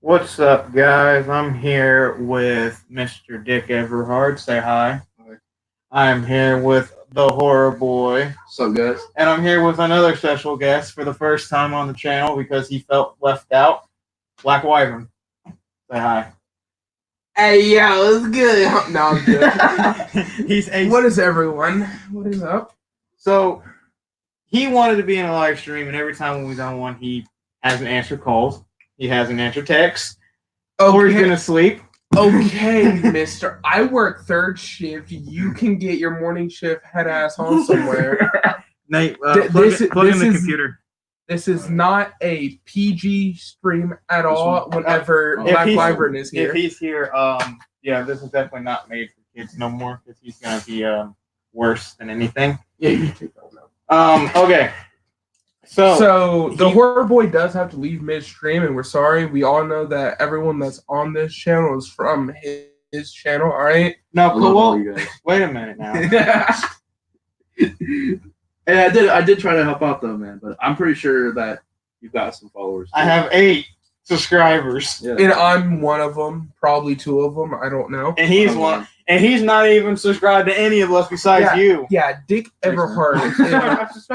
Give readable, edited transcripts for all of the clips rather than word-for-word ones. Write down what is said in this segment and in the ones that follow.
What's up, guys? I'm here with Mr. Dick Everhard. Say hi. Hi. I'm here with the Horror Boy, What's up, guys? and I'm here with another special guest for the first time on the channel because he felt left out. BlacK Wyvern. Say hi. Hey, yo, it's good. No, I'm good. He's a What is everyone? What is up? So he wanted to be in a live stream, and every time when we've done one, he hasn't answered calls. He hasn't answered texts. Or he's gonna sleep. Okay, mister. I work third shift. You can get your morning shift head ass on somewhere. Nate, Th- plug, this- plug in this the is- computer. This is not a PG stream at all whenever If BlacK he's- Wyvern is here. If he's here, yeah, this is definitely not made for kids no more because he's gonna be worse than anything. Yeah, you take that now. Okay. So the Horror Boy does have to leave midstream, and we're sorry. We all know that everyone that's on this channel is from his channel, all right? no, I love all well, you guys. wait a minute now. Hey, I did try to help out though, man. But I'm pretty sure that you've got some followers. I have 8 subscribers, Yeah. And I'm one of them, probably 2 of them. I don't know. and he's one, and he's not even subscribed to any of us besides you. Yeah, Dick Everhard.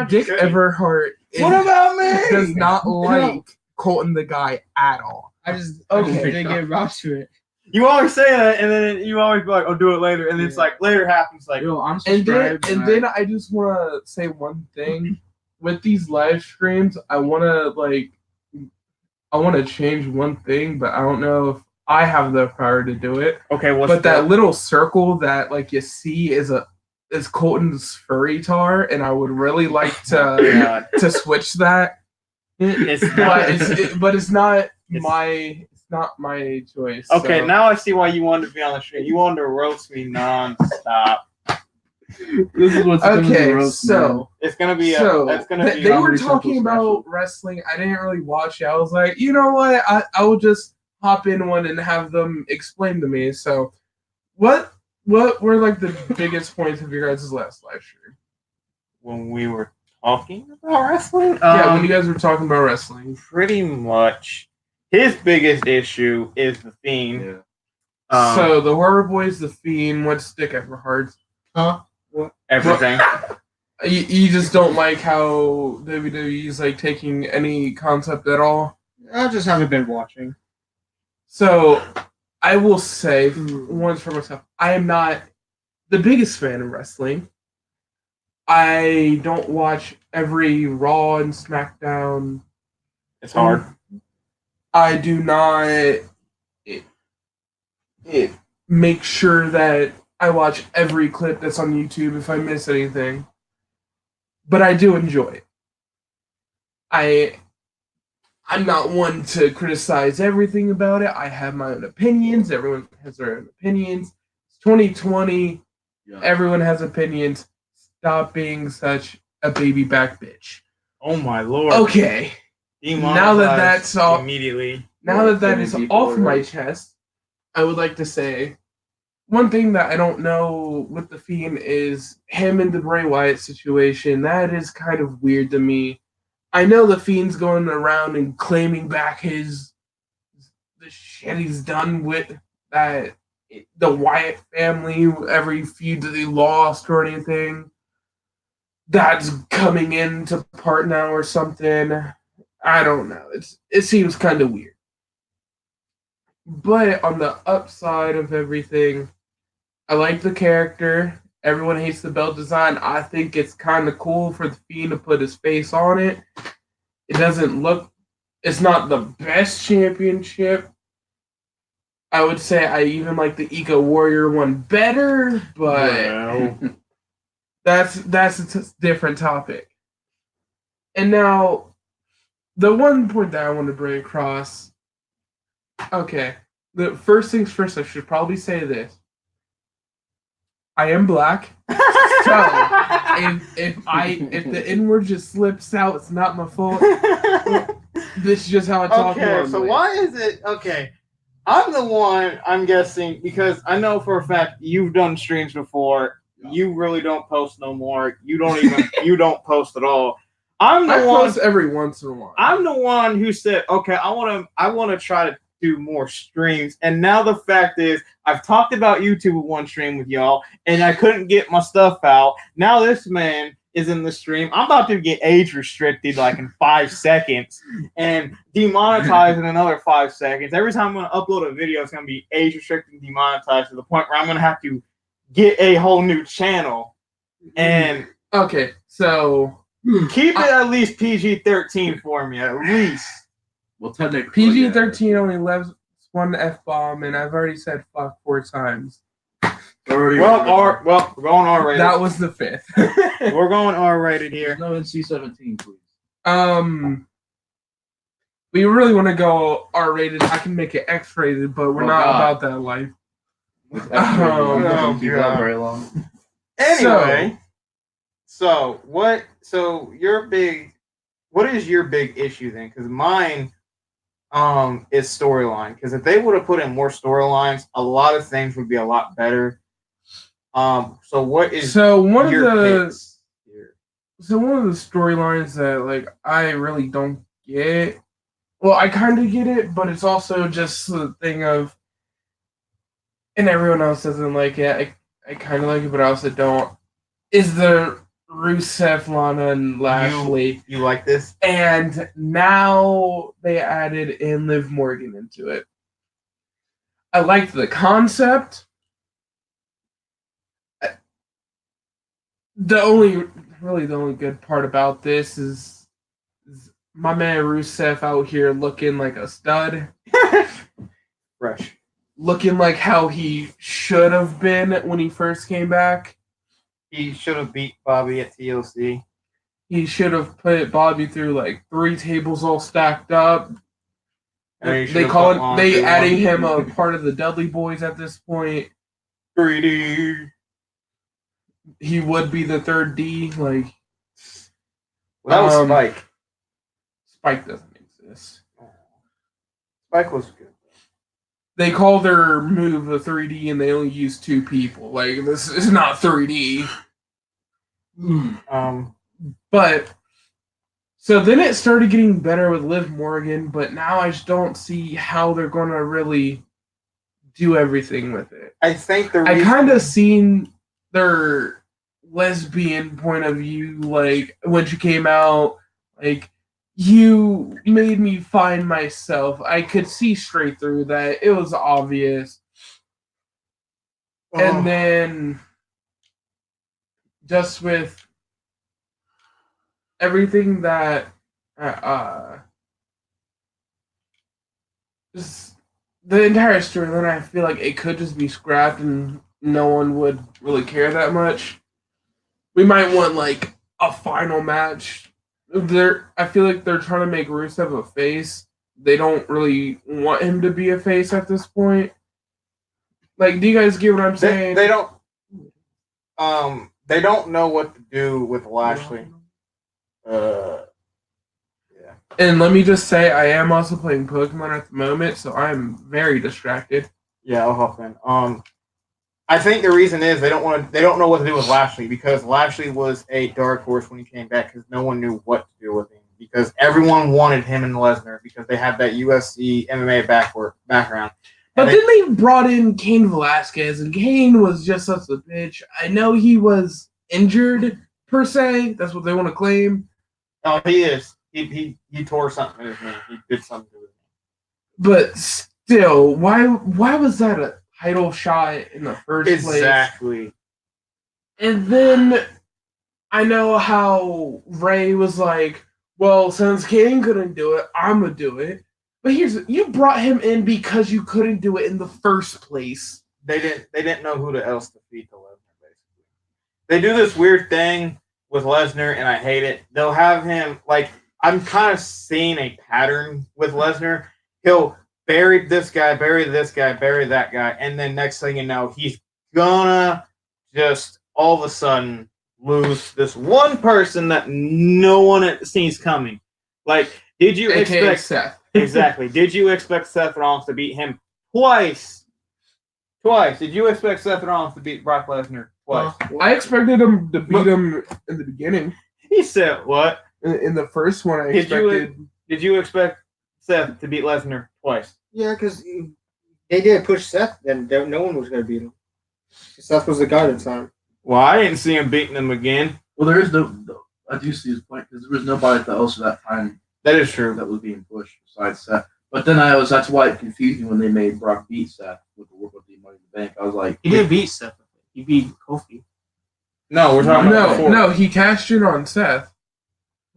Dick Everhard What about me? does not like Colton the guy at all. I just Okay. didn't get around to it. You always say that, and then you always be like, "Oh, do it later," and it's like later happens. Like, Yo, I'm And subscribed. then I just want to say one thing. With these live streams, I want to change one thing, but I don't know if I have the power to do it. okay, what's But that little circle that like you see is Colton's furry tar, and I would really like to to switch that. It's But it's not It's- my choice. Okay, so. now I see why you wanted to be on the stream. You wanted to roast me nonstop. This is what's coming to Okay, roast, so It's gonna be. so It's gonna be. they were Comedy talking Central about special. wrestling. I didn't really watch it. I was like, you know what? I will just hop in one and have them explain to me. So, what were like the biggest points of your guys' last live stream? When we were talking about wrestling, Yeah, when you guys were talking about wrestling. pretty much his biggest issue is the theme. Yeah. So the Horror Boy's the Fiend. What's Dick Everhard? Everything. You just don't like how WWE's like taking any concept at all. I just haven't been watching. So I will say once for myself, I am not the biggest fan of wrestling. I don't watch every Raw and SmackDown. It's hard. I do not make sure that I watch every clip that's on YouTube if I miss anything. But I do enjoy it. I'm not one to criticize everything about it. I have my own opinions. Everyone has their own opinions. It's 2020. Yeah. Everyone has opinions. Stop being such a baby back bitch. Oh my lord. Okay. Now that that's all- immediately. Now that Many is people off are my right. chest, I would like to say one thing that I don't know with the Fiend is him and the Bray Wyatt situation. That is kind of weird to me. I know the Fiend's going around and claiming back the shit he's done with that the Wyatt family, every feud that they lost or anything. That's coming into part now or something. I don't know. It seems kind of weird. But on the upside of everything, I like the character. Everyone hates the belt design. I think it's kind of cool for the Fiend to put his face on it. It doesn't look... It's not the best championship. I would say I even like the Eco Warrior one better, but Well, that's a different topic. And now, the one point that I want to bring across... Okay, the first things first, I should probably say this. I am black, so if the N-word just slips out, it's not my fault. This is just how I talk. okay, so normally. why is it okay? I'm the one. I'm guessing because I know for a fact you've done streams before. You really don't post no more. You don't even. You don't post at all. I'm the I one. post every once in a while. I'm the one who said, okay, I want to try to do more streams. And now the fact is, I've talked about YouTube one stream with y'all, and I couldn't get my stuff out. Now this man is in the stream. I'm about to get age restricted like in 5 seconds and demonetized in another 5 seconds. Every time I'm going to upload a video, it's going to be age restricted and demonetized to the point where I'm going to have to get a whole new channel. And okay, so keep it at least PG-13 for me, at least. Well, technically, PG-13 only left one F-bomb, and I've already said fuck 4 times. We're going R-rated. That was the 5th. We're going R-rated here. No NC-17, please. We really want to go R-rated. I can make it X-rated, but we're not about that life. Don't keep that very long. Anyway, what is your big issue then? Because mine is storyline. Because if they would have put in more storylines, a lot of things would be a lot better. So what is one of your the picks here? So one of the storylines that like I really don't get. Well, I kind of get it, but it's also just the thing of, and everyone else doesn't like it. I kind of like it, but I also don't. Is the Rusev, Lana, and Lashley? You like this? And now they added in Liv Morgan into it. I liked the concept. The only good part about this is my man Rusev out here looking like a stud. Fresh. Looking like how he should have been when he first came back. He should have beat Bobby at TLC. He should have put Bobby through like 3 tables all stacked up. They adding him a part of the Dudley Boys at this point. 3D. He would be the 3rd D. Like, well, that was Spike. Spike doesn't exist. Spike was good. They call their move a 3D and they only use 2 people. Like, this is not 3D. But so then it started getting better with Liv Morgan, but now I just don't see how they're going to really do everything with it. I think I kind of seen their lesbian point of view, like when she came out, like, you made me find myself. I could see straight through that. It was obvious. And then just with everything that just the entire storyline, I feel like it could just be scrapped and no one would really care that much. We might want like a final match. I feel like they're trying to make Rusev a face. They don't really want him to be a face at this point. Like, do you guys get what I'm saying? They don't know what to do with Lashley. Yeah. And let me just say, I am also playing Pokemon at the moment, so I'm very distracted. Yeah, I'll hop in. I think the reason is they don't know what to do with Lashley, because Lashley was a dark horse when he came back because no one knew what to do with him, because everyone wanted him and Lesnar because they had that UFC MMA background. But then they brought in Cain Velasquez, and Cain was just such a bitch. I know he was injured per se. That's what they want to claim. Oh, he is. He tore something in his knee. He did something to it. But still, why was that a title shot in the first place? Exactly. And then I know how Ray was like, well, since Cain couldn't do it, I'm going to do it. But you brought him in because you couldn't do it in the first place. They didn't know who else to feed to Lesnar, basically. They do this weird thing with Lesnar, and I hate it. They'll have him, like, I'm kind of seeing a pattern with Lesnar. He'll bury this guy, bury that guy, and then next thing you know, he's gonna just all of a sudden lose this one person that no one sees coming. Like, did you expect Seth? Exactly. Did you expect Seth Rollins to beat him twice? Did you expect Seth Rollins to beat Brock Lesnar twice? I expected him to beat him in the beginning. He said what? In the first one, I expected. Did you expect Seth to beat Lesnar twice? Yeah, because they did push Seth, then no one was going to beat him. Seth was the guy at the time. Well, I didn't see him beating them again. Well, there is no. I do see his point because there was nobody else at that time That is true. that was being pushed besides Seth. But then that's why it confused me when they made Brock beat Seth with the Money in the Bank. I was like, He didn't beat Seth. He beat Kofi. No, we're talking about before. No, he cashed in on Seth.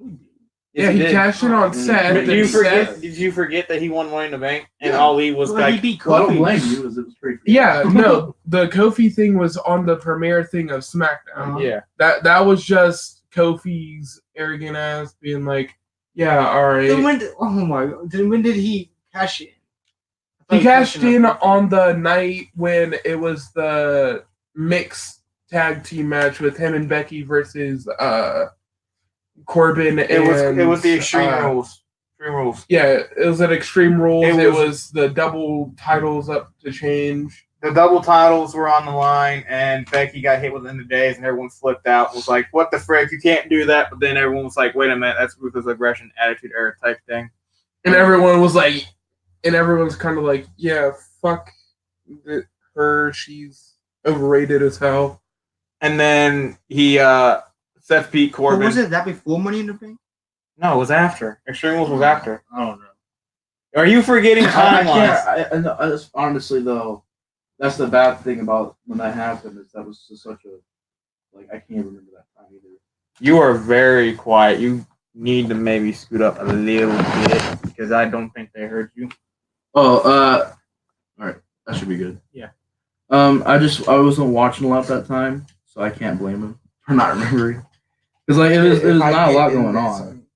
Yes, Yeah, he did. cashed in on Seth. Did and you forget? Seth- Did you forget that he won Money in the Bank and Yeah. Ali was Well, he like, beat well, I don't Kofi. blame you. It was pretty. Yeah, no, the Kofi thing was on the premiere thing of SmackDown. yeah. That was just Kofi's arrogant ass being like, "Yeah, all right." Then when did he cash in? He cashed in on the night when it was the mixed tag team match with him and Becky versus Corbin. It was the Extreme Rules. Extreme Rules. Yeah, it was at Extreme Rules. It It was- was the double titles up to change. The double titles were on the line, and Becky got hit within the days, and everyone flipped out. And was like, "What the frick? You can't do that!" But then everyone was like, "Wait a minute, that's Ruthless Aggression, Attitude Era type thing." And everyone was like, and everyone's kind of like, yeah, fuck her. She's overrated as hell. And then Seth beat But Corbin. was it that before Money in the Bank? No, it was after. Extreme Rules was after. I don't know. Are you forgetting timelines? I honestly though, that's the bad thing about when that happened is that was just such a I can't remember that time either. You are very quiet. You need to maybe scoot up a little bit because I don't think they heard you. Oh, all right, that should be good. Yeah. I wasn't watching a lot that time, so I can't blame him for not remembering. Because it was not a lot going on.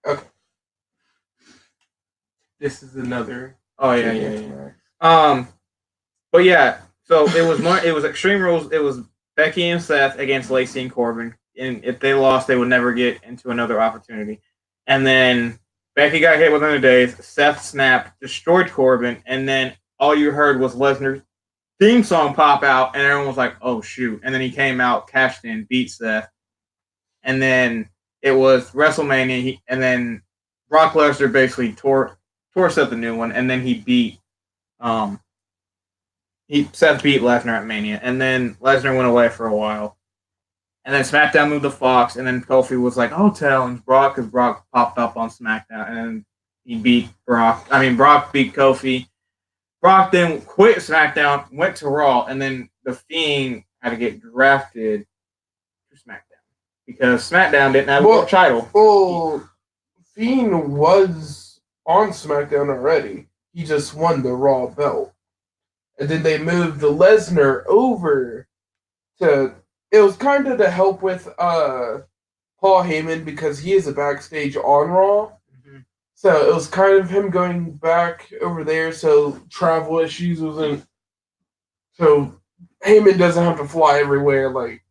Okay. This is another. Oh yeah. But yeah, so it was Extreme Rules. It was Becky and Seth against Lacey and Corbin, and if they lost, they would never get into another opportunity. And then Becky got hit within the days. Seth snapped, destroyed Corbin, and then all you heard was Lesnar's theme song pop out, and everyone was like, "Oh shoot!" And then he came out, cashed in, beat Seth, and then it was WrestleMania, and then Brock Lesnar basically tore Seth a new one, and then he beat Seth beat Lesnar at Mania, and then Lesnar went away for a while, and then SmackDown moved to Fox, and then Kofi was like, "Oh, and Brock," because Brock popped up on SmackDown, and then he beat Brock. Brock beat Kofi. Brock then quit SmackDown, went to Raw, and then The Fiend had to get drafted to SmackDown because SmackDown didn't have a title. Well, Fiend was on SmackDown already. He just won the Raw belt. And then they moved the Lesnar over to... It was kind of to help with Paul Heyman because he is a backstage on Raw. Mm-hmm. So it was kind of him going back over there so travel issues wasn't... So Heyman doesn't have to fly everywhere like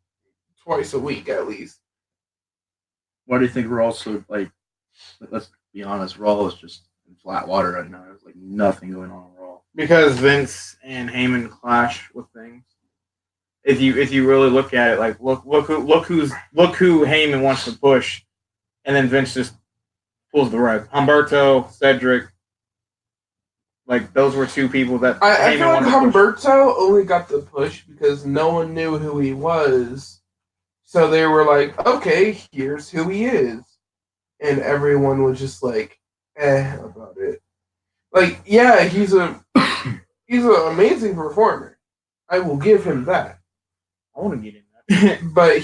twice a week at least. Why do you think Raw so let's be honest, Raw is just in flat water right now. There's nothing going on in Raw. Because Vince and Heyman clash with things. If you really look at it, look who Heyman wants to push, and then Vince just pulls the rug. Humberto, Cedric, those were two people that I feel like wanted to push. Humberto only got the push because no one knew who he was. So they were like, okay, here's who he is. And everyone was just like, about it. Yeah, he's an amazing performer. I will give him that. I want to get in that. But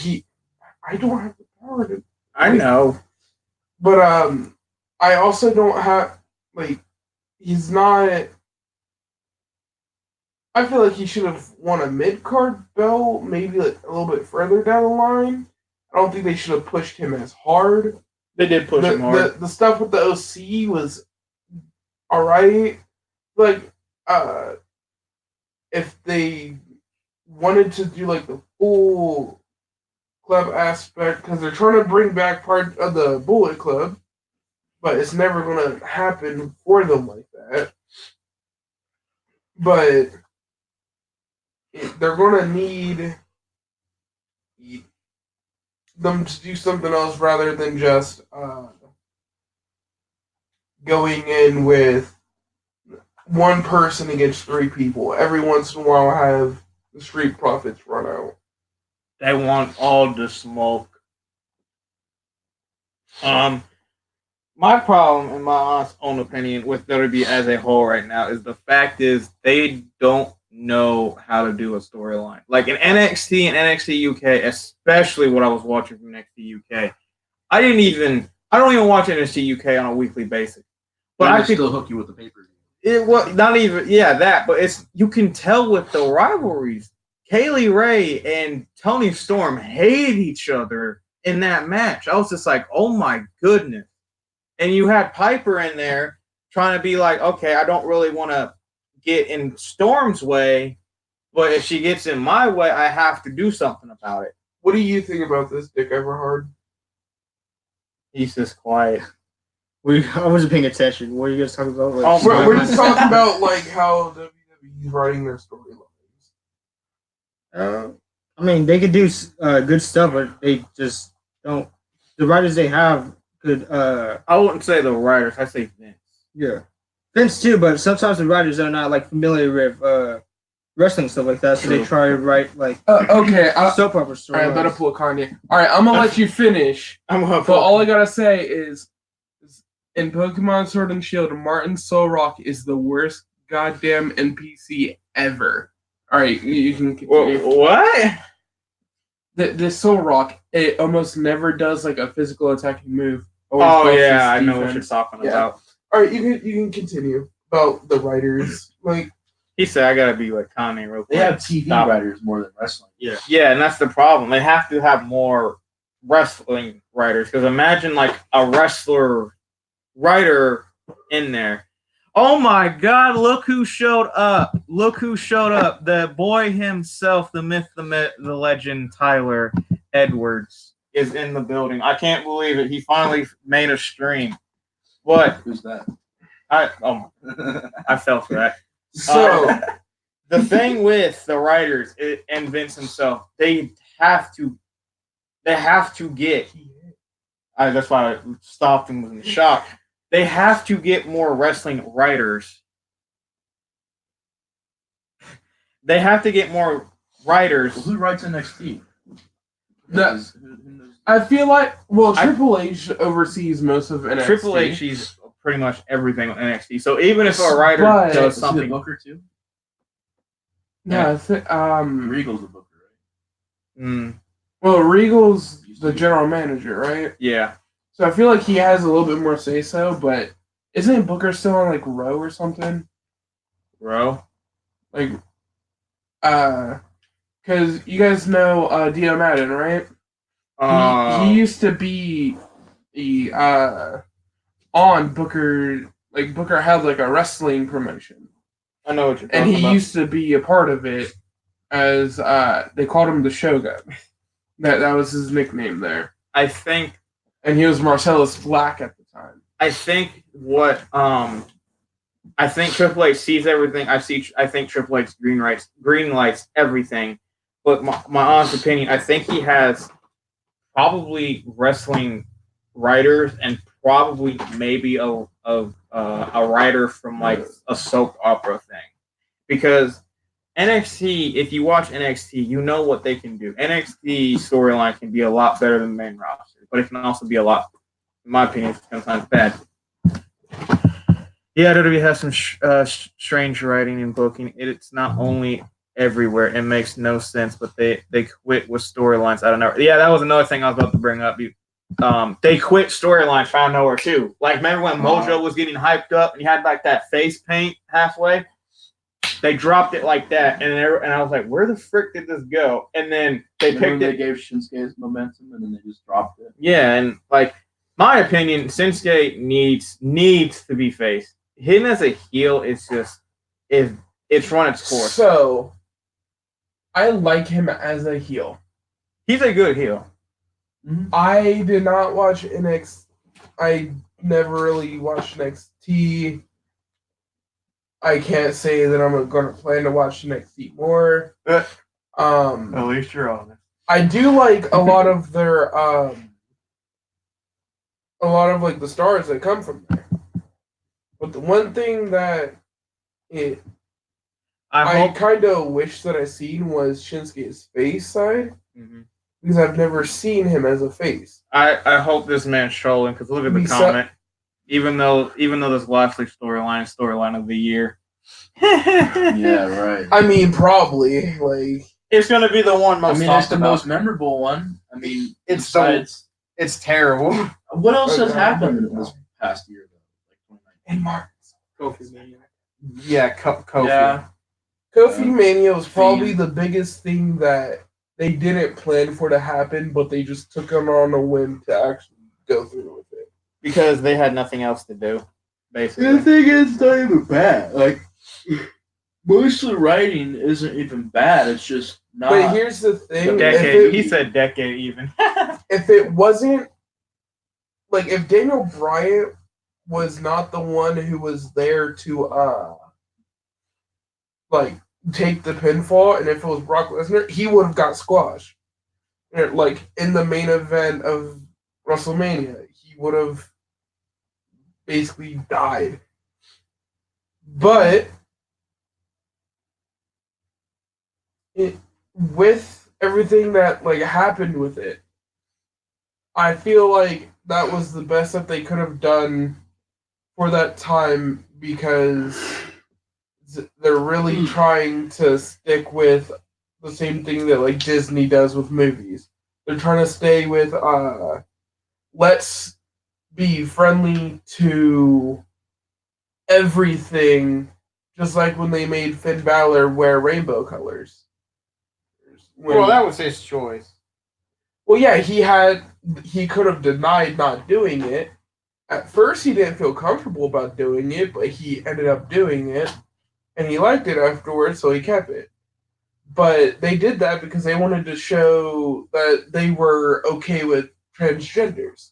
I don't have the power to. I know. But I also don't have, he's not. I feel like he should have won a mid-card belt, maybe a little bit further down the line. I don't think they should have pushed him as hard. They did push him hard. The stuff with the OC was alright. If they wanted to do the full club aspect, because they're trying to bring back part of the Bullet Club, but it's never going to happen for them like that. But they're going to need them to do something else rather than just going in with one person against three people. Every once in a while, have the Street Profits run out. They want all the smoke. My problem, in my honest own opinion, with WWE as a whole right now is the fact is they don't know how to do a storyline. Like in NXT and NXT UK, especially what I was watching from NXT UK, I don't even watch NXT UK on a weekly basis. But I could still hook you with the paper. It was not even that, but it's you can tell with the rivalries. Kaylee Ray and Toni Storm hated each other in that match. I was just like, oh my goodness. And you had Piper in there trying to be like, okay, I don't really want to get in Storm's way, but if she gets in my way, I have to do something about it. What do you think about this, Dick Everhard? He's just quiet. I wasn't paying attention. What are you guys talking about? Like, We're just talking about like how WWE's writing their storylines. I mean, they could do good stuff, but they just don't. The writers they have could. I wouldn't say the writers. I say Vince. Yeah, Vince too. But sometimes the writers are not like familiar with wrestling stuff like that, so they try to write like Okay, soap opera stories. All right, I better pull a Kanye. All right, I'm gonna let you finish. But all I gotta say is in Pokemon Sword and Shield, Martin Solrock is the worst goddamn NPC ever. All right, you can continue. What? The Solrock, it almost never does like a physical attacking move. Oh yeah, I know what you're talking about. All right, you can continue about the writers. Like he said, I gotta be like Kanye real quick. They have TV writers more than wrestling. Yeah, and that's the problem. They have to have more wrestling writers because imagine like a wrestler writer in there. Oh my God! Look who showed up! Look who showed up! The boy himself, the myth, the legend, Tyler Edwards is in the building. I can't believe it. He finally made a stream. What? Who's that? I fell for that. so. The thing with the writers and Vince himself, they have to get. That's why I stopped and was in shock. They have to get more wrestling writers. They have to get more writers. Well, who writes NXT? I feel like Triple H oversees most of NXT. Triple H, he's pretty much everything on NXT. So even if a writer does something, Booker too. Yeah, Regal's the Booker, right? Well, Regal's the general manager, right? Yeah. So I feel like he has a little bit more say so, but isn't Booker still on like Raw or something? Raw? Like, because you guys know Dio Madden, right? He used to be the on Booker. Like Booker had like a wrestling promotion. I know what you're talking and he about. used to be a part of it as they called him the Shogun. That was his nickname there. I think. And he was Marcellus Black at the time. I think I think Triple H sees everything. I think Triple H green lights everything. But my honest opinion, I think he has probably wrestling writers and probably maybe a writer from like a soap opera thing. Because NXT, if you watch NXT, you know what they can do. NXT storyline can be a lot better than the main roster, but it can also be a lot, in my opinion, sometimes bad. Yeah, WWE has some strange writing and booking. It's not only everywhere. It makes no sense, but they quit with storylines. I don't know. Yeah, that was another thing I was about to bring up. They quit storylines out of nowhere too. Like, remember when Mojo was getting hyped up and he had like that face paint halfway? They dropped it like that, and I was like, "Where the frick did this go?" And then they picked it. They gave Shinsuke momentum, and then they just dropped it. Yeah, and like my opinion, Shinsuke needs to be face. Him as a heel is just it's run its course. So I like him as a heel. He's a good heel. Mm-hmm. I did not watch NXT. I never really watched NXT. I can't say that I'm going to plan to watch NXT more. At least you're honest. I do like a lot of their, a lot of like the stars that come from there. But the one thing that I I hope. kind of wish that I seen was Shinsuke's face side Mhm. because I've never seen him as a face. I hope this man's trolling because look at the He su- comment. Even though this Lashley storyline of the year. Yeah, right. I mean, probably like It's gonna be the one most. I mean, talked it's the about. most memorable one. I mean, It's besides, It's terrible. what else has Okay. happened in this past year though? Like 2019. in March. Kofi's Mania. Yeah, Kofi. Yeah, Kofi Mania was probably Fiend. the biggest thing that they didn't plan for to happen, but they just took them on a whim to actually go through with it. Because they had nothing else to do, basically. the thing is, it's not even bad. Like, most of the writing isn't even bad. It's just not. But here's the thing: Decade. He said decade even. if it wasn't like if Daniel Bryan was not the one who was there to like take the pinfall, and if it was Brock Lesnar, he would have got squashed. Like in the main event of WrestleMania, he would have basically died. But with everything that like happened with it, I feel like that was the best that they could have done for that time because they're really trying to stick with the same thing that like Disney does with movies. They're trying to stay with let's be friendly to everything, just like when they made Finn Balor wear rainbow colors. Well, that was his choice. Well, yeah, he could have denied not doing it. At first, he didn't feel comfortable about doing it, but he ended up doing it, and he liked it afterwards, so he kept it. But they did that because they wanted to show that they were okay with transgenders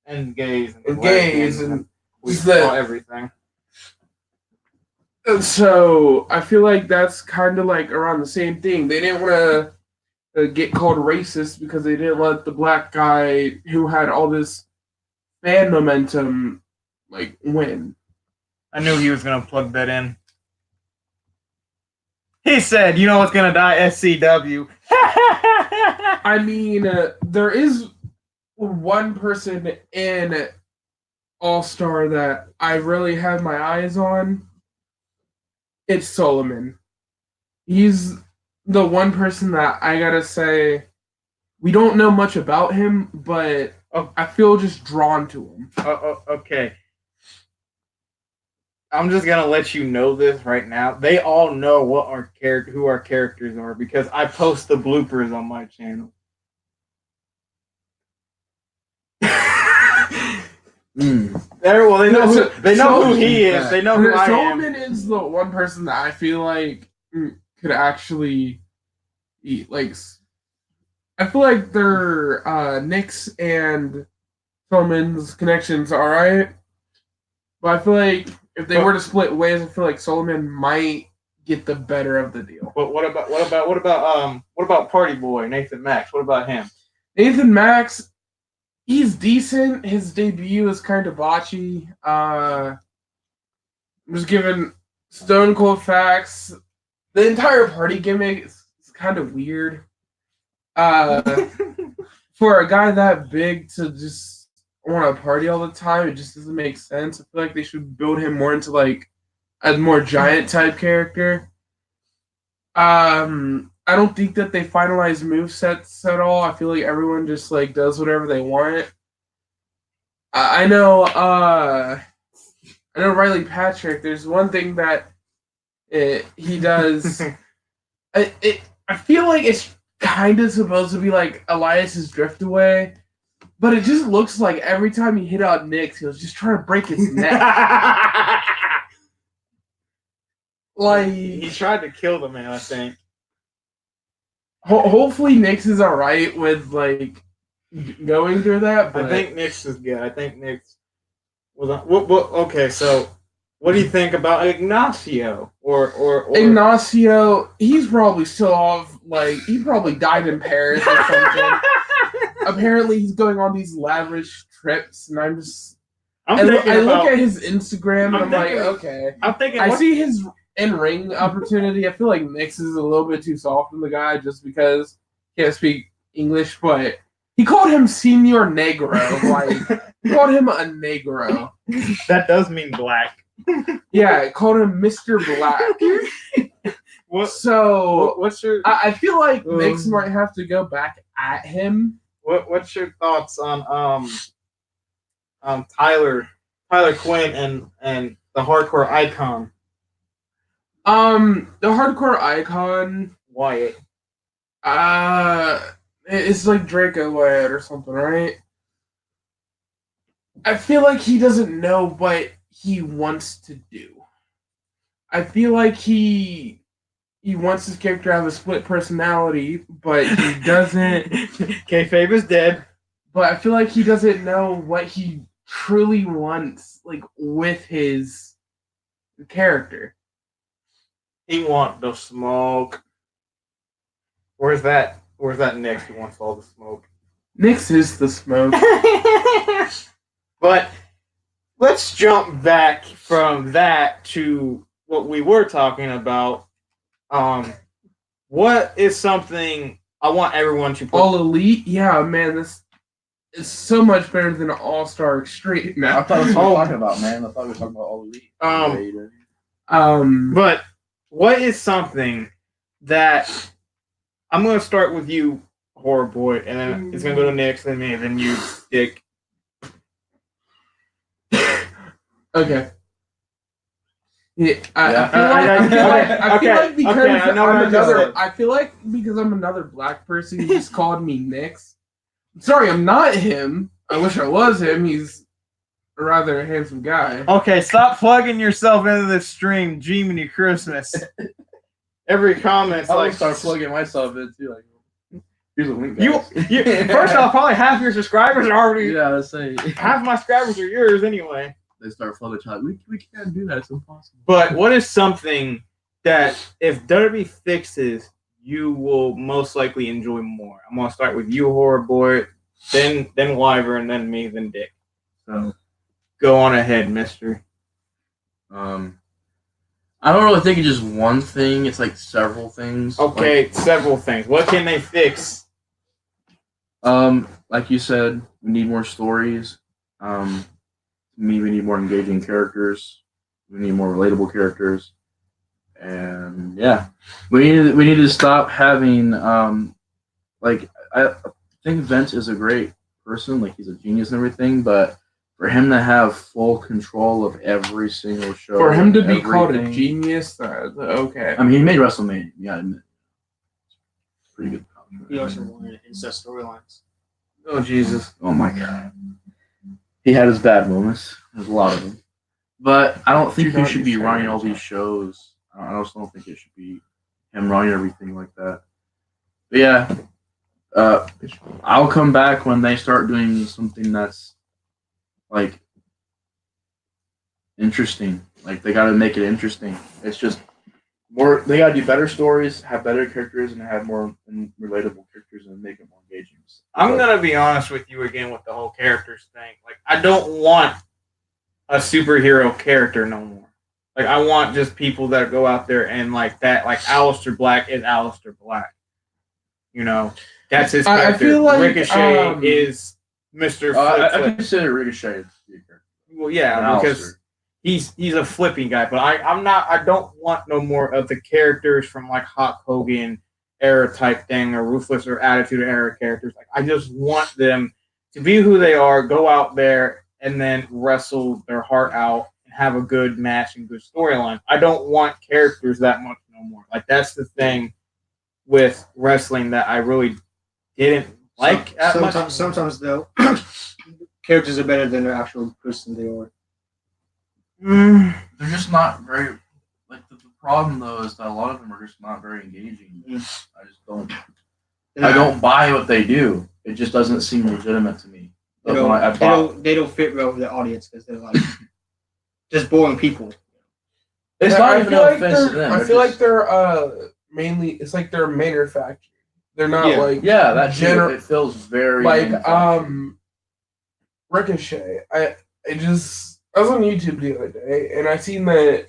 And gays. and gays and we that- saw everything. And so I feel like that's kind of like around the same thing. They didn't want to get called racist because they didn't let the black guy who had all this fan momentum like win. I knew he was gonna plug that in. He said, "You know what's gonna die? SCW." I mean, there is one person in All Star that I really have my eyes on. It's Solomon. He's the one person that I gotta say we don't know much about him, but I feel just drawn to him. Okay. I'm just gonna let you know this right now. They all know who our characters are because I post the bloopers on my channel. They know who he is. They know who I am. Solomon is the one person that I feel like could actually eat. Like, I feel like their Nick's and Solomon's connections are alright, but I feel like if they were to split ways, I feel like Solomon might get the better of the deal. But what about Party Boy Nathan Max? What about him? Nathan Max, he's decent. His debut is kind of botchy. I'm just giving Stone Cold facts. The entire party gimmick is kind of weird. For a guy that big to just want to party all the time, it just doesn't make sense. I feel like they should build him more into like a more giant type character. I don't think that they finalize movesets at all. I feel like everyone just like does whatever they want. I know Riley Patrick. There's one thing that he does. I feel like it's kind of supposed to be like Elias's drift away, but it just looks like every time he hit out Nick, he was just trying to break his neck. Like He tried to kill the man, I think. hopefully Nick's is alright with like going through that. But I think Nick's is good. I think Nick's was on. Okay, so what do you think about Ignacio or Ignacio? He's probably still off. Like he probably died in Paris or something. Apparently, he's going on these lavish trips, and I'm thinking I look about. at his Instagram and I'm I'm like, thinking- okay. I'm thinking. I what- see his in-ring opportunity. I feel like Nix is a little bit too soft on the guy just because he can't speak English, but he called him Senor Negro. Like, he called him a Negro. That does mean black. Yeah, called him Mr. Black. What? So What's your I feel like Nix might have to go back at him. What's your thoughts on Tyler Quinn and the hardcore icon The hardcore icon, Wyatt? it's like Draco Wyatt or something, right? I feel like he doesn't know what he wants to do. I feel like he wants his character to have a split personality, but he doesn't. Kayfabe is dead. But I feel like he doesn't know what he truly wants, like with his character. He want the smoke. Where's that Nick who wants all the smoke? Nix is the smoke. But let's jump back from that to what we were talking about. What is something I want everyone to put? All Elite, yeah, man, this is so much better than All-Star Extreme. I Now, thought that's what we were talking about, man. I thought we were talking about All Elite. But what is something that I'm going to start with you, Horror Boy, and then it's going to go to Nick, then me, then you, Dick. okay. Yeah, I feel like because I'm another black person, he just called me Nix. Sorry, I'm not him. I wish I was him. He's a rather handsome guy. Okay, stop plugging yourself into this stream, Jiminy Christmas. Every comment's I like, start plugging myself in too. Like, here's a link. you, guys. first off, probably half your subscribers are already, Yeah, let's say half my subscribers are yours anyway. they start flooding child. We can't do that. It's impossible. But what is something that if WWE fixes, you will most likely enjoy more? I'm gonna start with you, Horror Boy, then Wyvern, then me, then Dick. So go on ahead, Mister. I don't really think it's just one thing. It's like several things. Okay, several things. What can they fix? Like you said, we need more stories. We need more engaging characters. We need more relatable characters. And yeah, we need to stop having like I think Vince is a great person, like he's a genius and everything, but for him to have full control of every single show, For him to be called a everything- genius, okay. I mean, he made WrestleMania. You gotta admit, it's pretty good. He also wanted incest storylines. Oh Jesus! Oh my god, he had his bad moments. There's a lot of them, but I don't think he should be running all these shows. I also don't think it should be him running everything like that. But yeah, I'll come back when they start doing something that's like interesting. Like they got to make it interesting. It's just more. They got to do better stories, have better characters, and have more relatable characters, and make it more engaging. I'm gonna be honest with you again with the whole characters thing. Like, I don't want a superhero character no more. Like, I want just people that go out there and like that. Like, Aleister Black is Aleister Black. You know, that's his character. I feel like, Ricochet is Mr. I consider Ricochet to be a character. Well, yeah, And because he's a flipping guy. But I don't want no more of the characters from like Hulk Hogan era type thing or Ruthless or Attitude Era characters. Like, I just want them to be who they are, go out there and then wrestle their heart out and have a good match and good storyline. I don't want characters that much no more. Like, that's the thing with wrestling that I really didn't like that much. Sometimes though, characters are better than the actual person they are. They're just not very. Like the problem though is that a lot of them are just not very engaging. I just don't. I don't buy what they do. It just doesn't seem legitimate to me. They don't fit well with the audience because they're like just boring people. It's not even no offense to them. I feel like they're mainly it's like they're manufactured. They're not like that it feels very like manufactured. Ricochet. I was on YouTube the other day, and I seen that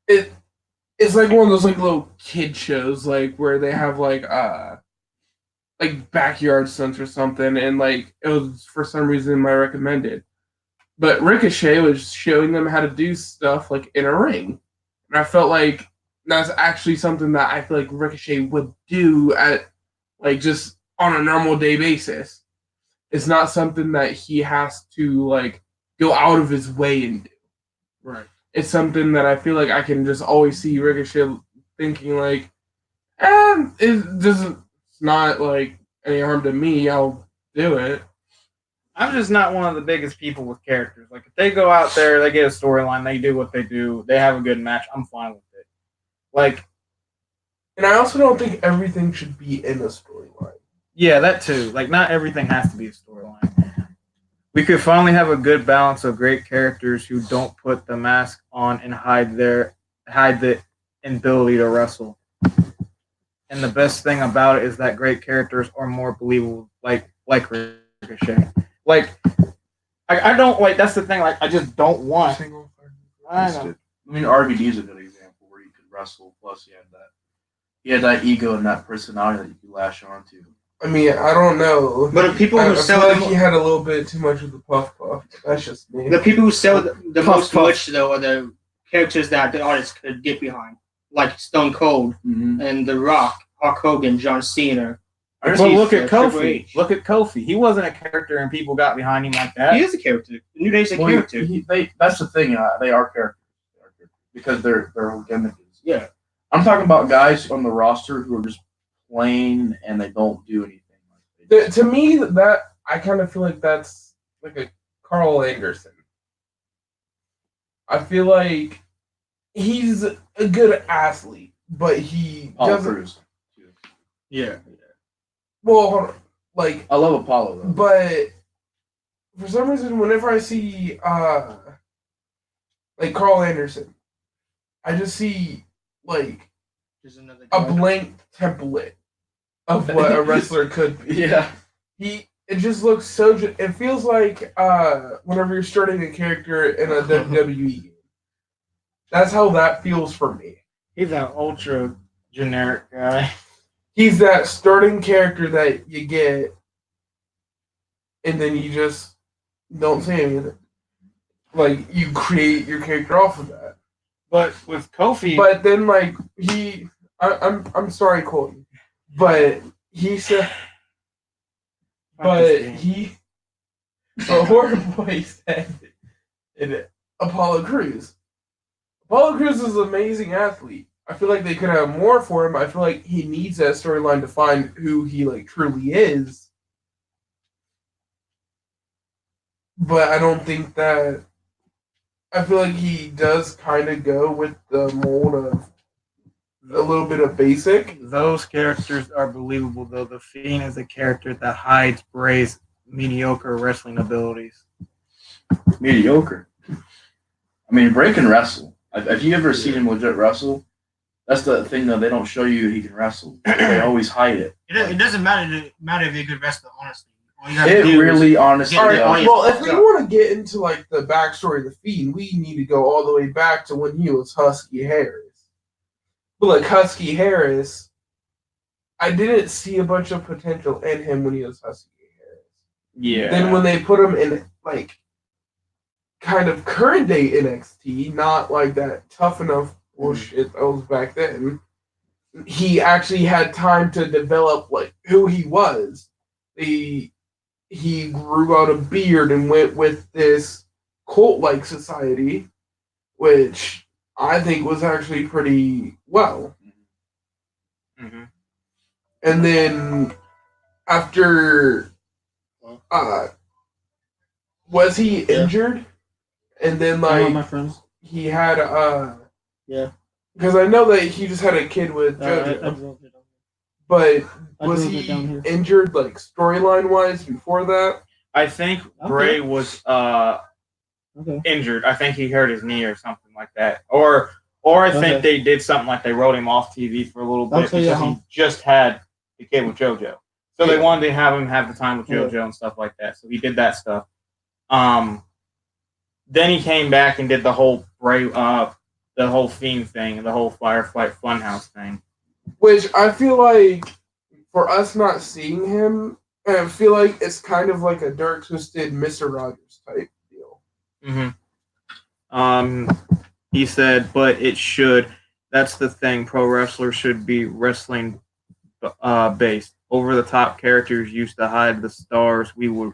it's like one of those like little kid shows, like where they have like backyard stunts or something, and like it was for some reason my recommended. But Ricochet was showing them how to do stuff like in a ring, and I felt like that's actually something that I feel like Ricochet would do at like just on a normal day basis. It's not something that he has to like go out of his way and do. Right. It's something that I feel like I can just always see Ricochet thinking like, it doesn't. It's not like any harm to me. I'll do it. I'm just not one of the biggest people with characters. Like if they go out there, they get a storyline, they do what they do, they have a good match. I'm fine with it. Like, and I also don't think everything should be in a storyline. Yeah, that too. Like not everything has to be a storyline. We could finally have a good balance of great characters who don't put the mask on and hide the inability to wrestle. And the best thing about it is that great characters are more believable, like Ricochet. Like I don't like. That's the thing. Like I just don't want. I know. I mean, RVD is a good example where he could wrestle. Plus, he had that ego and that personality that you could lash onto. I mean, I don't know. But the people who I sell feel like he had a little bit too much of the puff. That's just me. the people who sell the most Puff. much though are the characters that the artists could get behind, like Stone Cold and The Rock, Hulk Hogan, John Cena. But look at Kofi. Look at Kofi. He wasn't a character, and people got behind him like that. He is a character. New Day's a character. That's the thing. They are characters because their whole gimmick is. Yeah. I'm talking about guys on the roster who are just plain and they don't do anything. To me, that I kind of feel like that's like a Carl Anderson. I feel like he's a good athlete, but he doesn't. Cruz. Yeah. Well, hold on. Like I love Apollo though. But for some reason, whenever I see like Carl Anderson, I just see like a blank template of what a wrestler could be. Yeah. It just looks so. It feels like whenever you're starting a character in a WWE game. That's how that feels for me. He's an ultra generic guy. He's that starting character that you get, and then you just don't say anything. Like you create your character off of that. But with Kofi, But then like I'm sorry, Colton, but he said, the horror boy said in Apollo Crews. Apollo Crews is an amazing athlete. I feel like they could have more for him. I feel like he needs that storyline to find who he like truly is. But I don't think that. I feel like he does kind of go with the mold of a little bit of basic. Those characters are believable, though. The Fiend is a character that hides Bray's mediocre wrestling abilities. Mediocre. I mean, Bray can wrestle. Have you ever seen him legit wrestle? That's the thing, though. They don't show you he can wrestle. They always hide it. It doesn't matter if you're a good wrestler, honestly. It really, honestly, All right, does. well, if we want to get into like the backstory of the Fiend, we need to go all the way back to when he was Husky Harris. But like Husky Harris, I didn't see a bunch of potential in him when he was Husky Harris. Yeah. Then when they put him in like kind of current day NXT, not like that tough enough bullshit that was back then, he actually had time to develop like who he was. He grew out a beard and went with this cult-like society, which I think was actually pretty well. Mm-hmm. And then after, was he injured? And then like my friends. he had Yeah. because I know that he just had a kid with JoJo. I drove it. But I was drove it he down here. injured like storyline wise before that? I think Bray was injured. I think he hurt his knee or something like that. Or I think they did something like they wrote him off TV for a little bit because he just had the kid with JoJo. So they wanted to have him have the time with JoJo and stuff like that. So he did that stuff. then he came back and did the whole Fiend thing and the whole Firefly Funhouse thing. Which I feel like for us not seeing him, I feel like it's kind of like a dark twisted Mr. Rogers type deal. He said, but it should. That's the thing. Pro wrestlers should be wrestling based. Over the top characters used to hide the stars who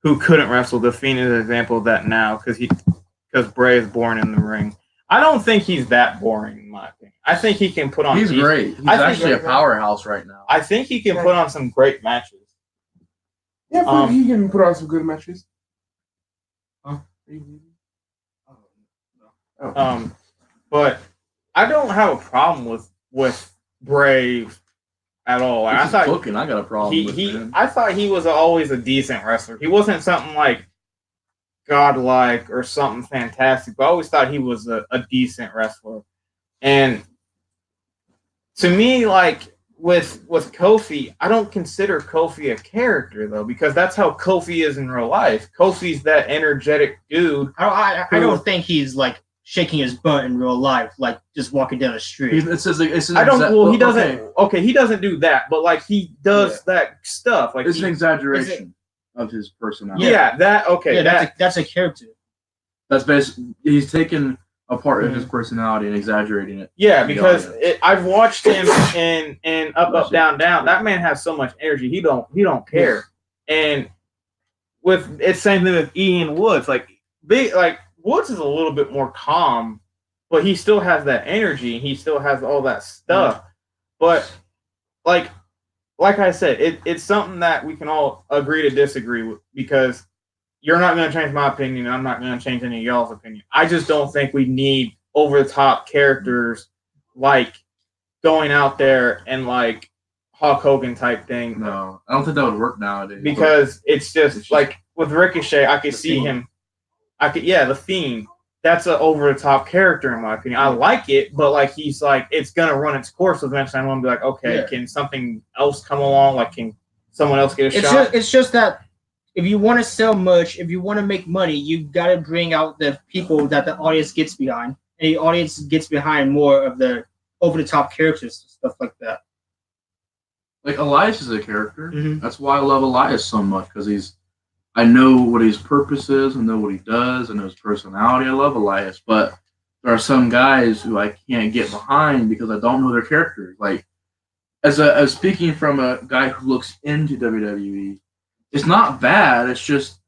couldn't wrestle. The Fiend is an example of that now because Bray is born in the ring. I don't think he's that boring, in my opinion. I think he can put on. He's great. He's actually a powerhouse right now. I think he can put on some great matches. Yeah, but he can put on some good matches. Huh? But I don't have a problem with Bray at all. Like, I got a problem with him. I thought he was always a decent wrestler. He wasn't something like godlike or something fantastic, but I always thought he was a decent wrestler. And to me, like with Kofi, I don't consider Kofi a character though, because that's how Kofi is in real life. Kofi's that energetic dude. I don't think he's like shaking his butt in real life, like just walking down the street. He doesn't. Okay, he doesn't do that, but like he does that stuff. Like it's an exaggeration of his personality. Yeah, that's a character. That's basically he's taken a part of his personality and exaggerating it. Yeah, because I've watched him in Up, Down, Down. That man has so much energy. He don't care. And it's same thing with Ian Woods. Like Woods is a little bit more calm, but he still has that energy. He still has all that stuff. But like I said, it's something that we can all agree to disagree with, because you're not going to change my opinion, and I'm not going to change any of y'all's opinion. I just don't think we need over-the-top characters like going out there and like Hulk Hogan type thing. No, I don't think that would work nowadays. Because it's just like with Ricochet, I could see him. The Fiend. That's an over-the-top character in my opinion. I like it, but like he's like it's gonna run its course eventually. I'm gonna be like, okay, can something else come along? Like, can someone else get a shot? It's just that if you want to sell merch, if you want to make money, you got to bring out the people that the audience gets behind, and the audience gets behind more of the over-the-top characters, stuff like that. Like Elias is a character. Mm-hmm. That's why I love Elias so much, because I know what his purpose is, I know what he does, I know his personality. I love Elias, but there are some guys who I can't get behind because I don't know their characters. Like, as speaking from a guy who looks into WWE, it's not bad. It's just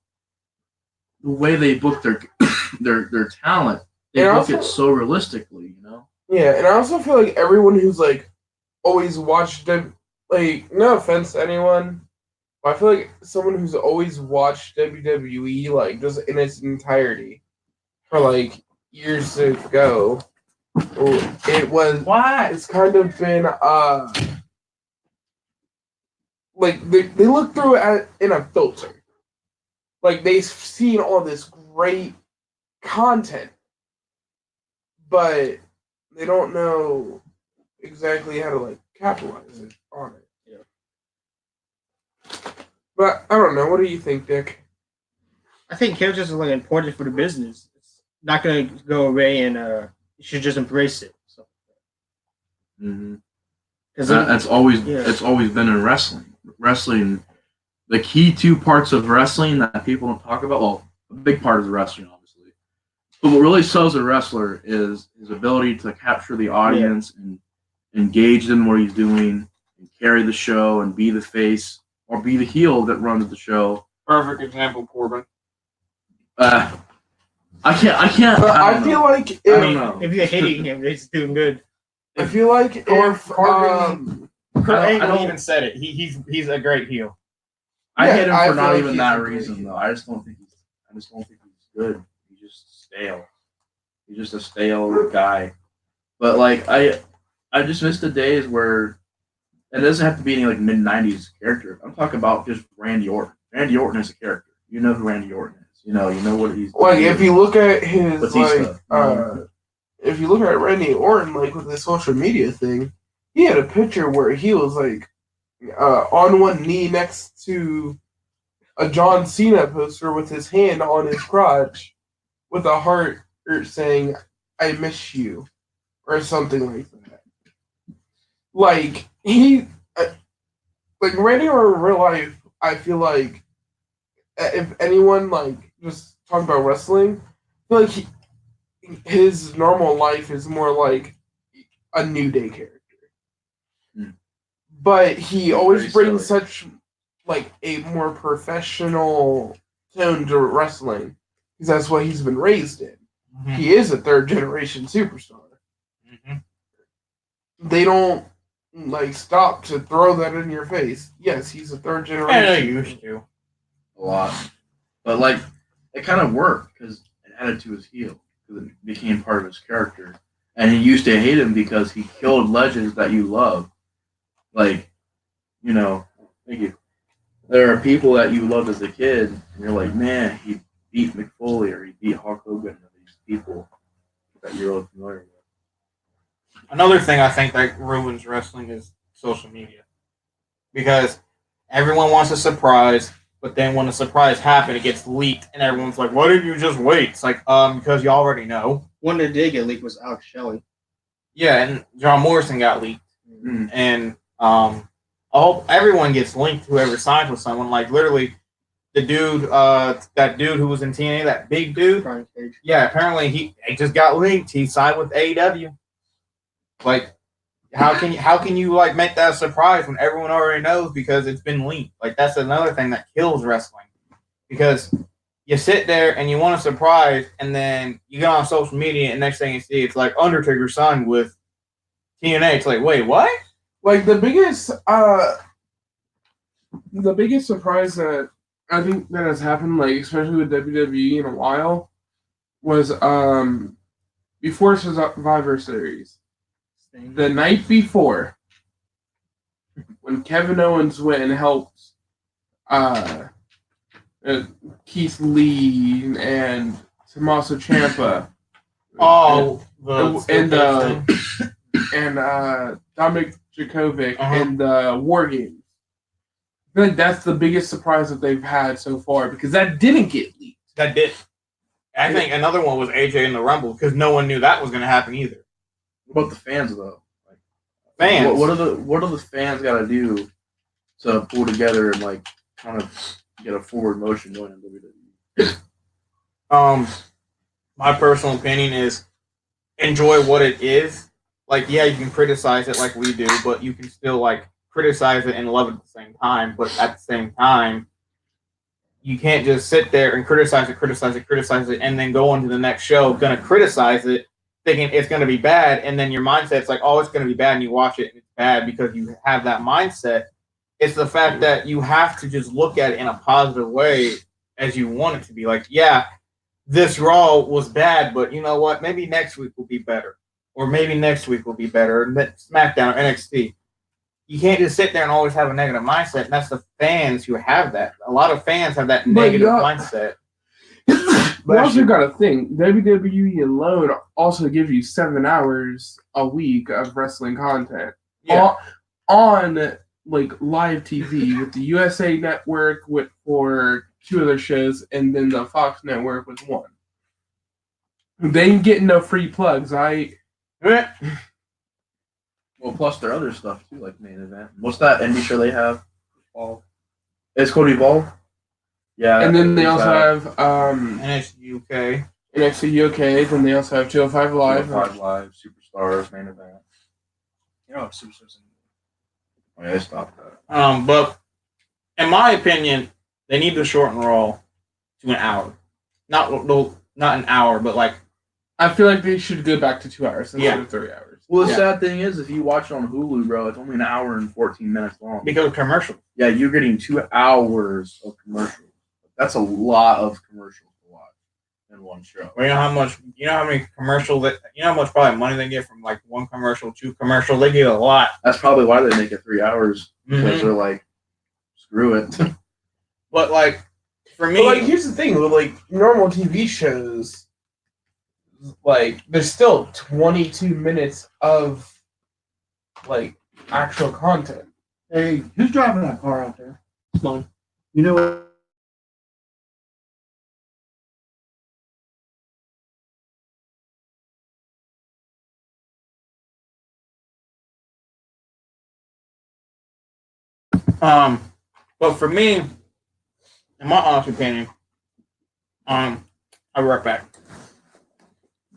the way they book their talent. They book it so realistically, you know. Yeah, and I also feel like everyone who's like always watched them. Like, no offense to anyone, but I feel like someone who's always watched WWE, like, just in its entirety for, like, years ago, it's kind of been, like, they look through it in a filter. Like, they've seen all this great content, but they don't know exactly how to, like, capitalize it on it. But I don't know. What do you think, Dick? I think characters are like important for the business. It's not gonna go away, and you should just embrace it. So. Mm-hmm. It's always been in wrestling. Wrestling, the key two parts of wrestling that people don't talk about. Well, a big part is wrestling, obviously, but what really sells a wrestler is his ability to capture the audience and engage them in what he's doing, and carry the show, and be the face or be the heel that runs the show. Perfect example, Corbin. I can't. But I feel like if you're hating him, he's doing good. I feel like if Kurt Angle even said it. He's a great heel. I hate him for not even that reason, though. I just don't think he's good. He's just stale. He's just a stale guy. But like I just miss the days where it doesn't have to be any like mid-90s character. I'm talking about just Randy Orton. Randy Orton is a character. You know who Randy Orton is. You know what he's doing. Like if you look at his Batista, if you look at Randy Orton, like with his social media thing, he had a picture where he was like on one knee next to a John Cena poster with his hand on his crotch with a heart saying, I miss you, or something like that. Like, like, Randy or in real life, I feel like, if anyone, like, just talking about wrestling, I feel like his normal life is more like a New Day character. But he always brings such, like, a more professional tone to wrestling, because that's what he's been raised in. Mm-hmm. He is a third-generation superstar. Mm-hmm. They don't, like, stop to throw that in your face. Yes, he's a third-generation. I know you used to. A lot. But, like, it kind of worked, because it added to his heel, because it became part of his character. And you used to hate him because he killed legends that you love. Like, you know, thank you. There are people that you loved as a kid, and you're like, man, he beat McFoley or he beat Hulk Hogan, or these people that you're really familiar with. Another thing I think that ruins wrestling is social media. Because everyone wants a surprise, but then when the surprise happens, it gets leaked, and everyone's like, why didn't you just wait? It's like, because you already know. One that did get leaked was Alex Shelley. Yeah, and John Morrison got leaked. Mm-hmm. And everyone gets linked, whoever signs with someone. Like, literally, the dude, that dude who was in TNA, that big dude. Yeah, apparently he just got linked. He signed with AEW. Like, how can you like make that a surprise when everyone already knows because it's been leaked? Like, that's another thing that kills wrestling. Because you sit there and you want a surprise, and then you get on social media, and next thing you see, it's like Undertaker signed with TNA. It's like, wait, what? Like, the biggest surprise that I think that has happened, like, especially with WWE in a while, was before Survivor Series. The night before, when Kevin Owens went and helped Keith Lee and Tommaso Ciampa. And Dominic Djokovic in the War Games. I feel like that's the biggest surprise that they've had so far, because that didn't get leaked. That did. I think another one was AJ in the Rumble, because no one knew that was going to happen either. What about the fans, though? Like, fans. What do the fans got to do to pull together and, like, kind of get a forward motion going in WWE? My personal opinion is enjoy what it is. Like, yeah, you can criticize it like we do, but you can still, like, criticize it and love it at the same time. But at the same time, you can't just sit there and criticize it, and then go on to the next show, gonna criticize it, thinking it's going to be bad, and then your mindset's like, oh, it's going to be bad, and you watch it, and it's bad because you have that mindset. It's the fact that you have to just look at it in a positive way as you want it to be. Like, yeah, this Raw was bad, but you know what? Maybe next week will be better. Or maybe next week will be better. SmackDown, NXT. You can't just sit there and always have a negative mindset, and that's the fans who have that. A lot of fans have that negative mindset. But you also got to think, WWE alone also gives you 7 hours a week of wrestling content on like live TV with the USA Network for 2 other shows, and then the Fox Network with 1. They ain't getting no free plugs. Well, plus their other stuff too, like Main Event. What's that indie show they have? It's called Evolve. Yeah, and then they also have NXT UK. Then they also have 205 Live. 205 Live, Superstars, Main Event. You know, Superstars. Oh yeah, they stopped that. But in my opinion, they need to shorten Raw to an hour. Not an hour, but like. I feel like they should go back to 2 hours instead of 3 hours. Well, the sad thing is, if you watch it on Hulu, bro, it's only an hour and 14 minutes long. Because of commercials. Yeah, you're getting 2 hours of commercials. That's a lot of commercials to watch in one show. Well, you know how many commercials you know how much probably money they get from like 1 commercial, 2 commercials? They get a lot. That's probably why they make it 3 hours. Because they're like, screw it. But like, for me. But like, here's the thing with like normal TV shows, like there's still 22 minutes of like actual content. Hey, who's driving that car out there? Come on. You know what? But for me, in my honest opinion, I'll be right back.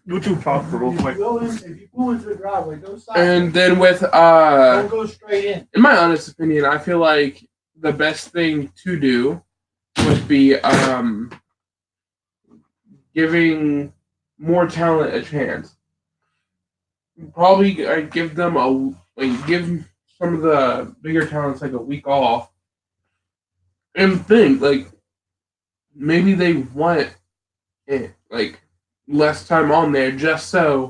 You two talk for real quick. If you go into the driveway, go side. And then with Don't go straight in my honest opinion, I feel like the best thing to do would be giving more talent a chance. Probably give them give some of the bigger talents like a week off, and think like maybe they want it like less time on there just so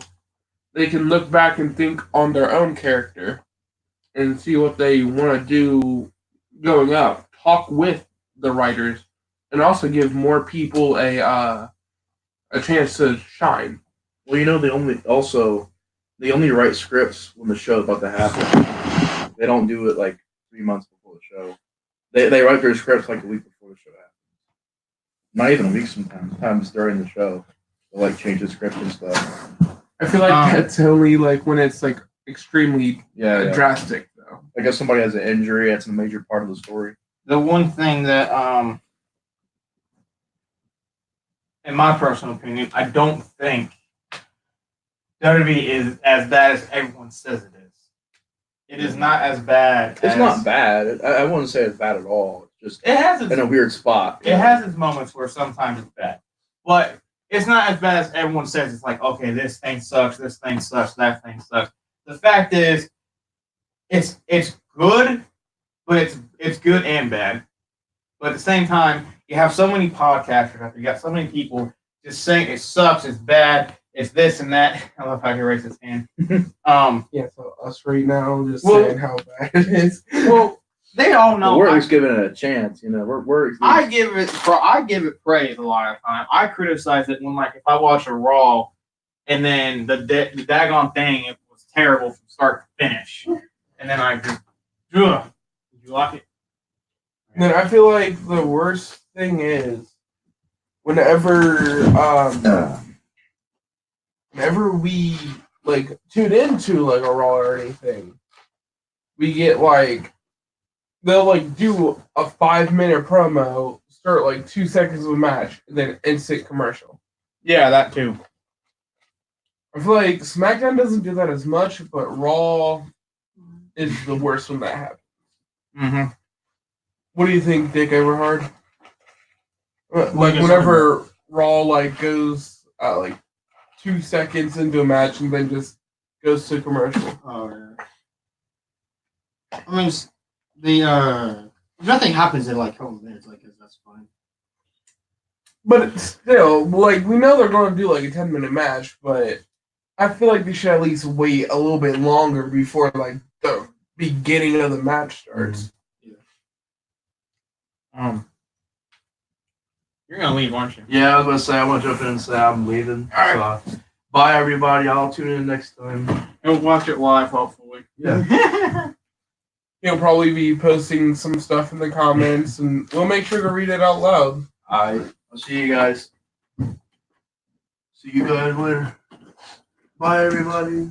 they can look back and think on their own character and see what they want to do going up. Talk with the writers and also give more people a chance to shine. Well, you know, they only write scripts when the show's about to happen. They don't do it like 3 months before the show. They write their scripts like a week before the show happens. Not even a week sometimes during the show. They'll like change the script and stuff. I feel like that's only like when it's like extremely drastic though. Like if somebody has an injury, that's a major part of the story. The one thing that, in my personal opinion, I don't think WWE is as bad as everyone says it is. It is not as bad. It's not bad. I wouldn't say it's bad at all. It's just It has its, in a weird spot. It has its moments where sometimes it's bad, but it's not as bad as everyone says. It's like, okay, this thing sucks, that thing sucks. The fact is, it's good, but it's good and bad. But at the same time, you have so many podcasters out there. You got so many people just saying it sucks, it's bad, it's this and that. I love how he raised his hand. Yeah, so us right now just saying how bad it is. Well, they all know. We're at least giving it a chance, you know. We're I give it praise a lot of time. I criticize it when, like, if I watch a Raw and then the daggone thing, it was terrible from start to finish, and then I just, ugh. Did you like it? Then I feel like the worst thing is whenever we like tune into like a Raw or anything, we get like they'll like do a 5-minute promo, start like 2 seconds of a match, and then instant commercial. Yeah, that too. I feel like SmackDown doesn't do that as much, but Raw is the worst when that happens. Mm-hmm. What do you think, Dick Everhard? Like Like whenever Raw like goes like 2 seconds into a match and then just goes to commercial. Oh yeah. I mean, nothing happens in like a couple minutes. Like that's fine. But still, like we know they're going to do like a 10-minute match, but I feel like they should at least wait a little bit longer before like the beginning of the match starts. You're gonna leave, aren't you? Yeah, I was gonna say I want to jump in and say I'm leaving. All right. So, bye everybody. I'll tune in next time. You'll watch it live, hopefully. Yeah. He'll probably be posting some stuff in the comments, and we'll make sure to read it out loud. I'll see you guys. See you guys later. Bye everybody.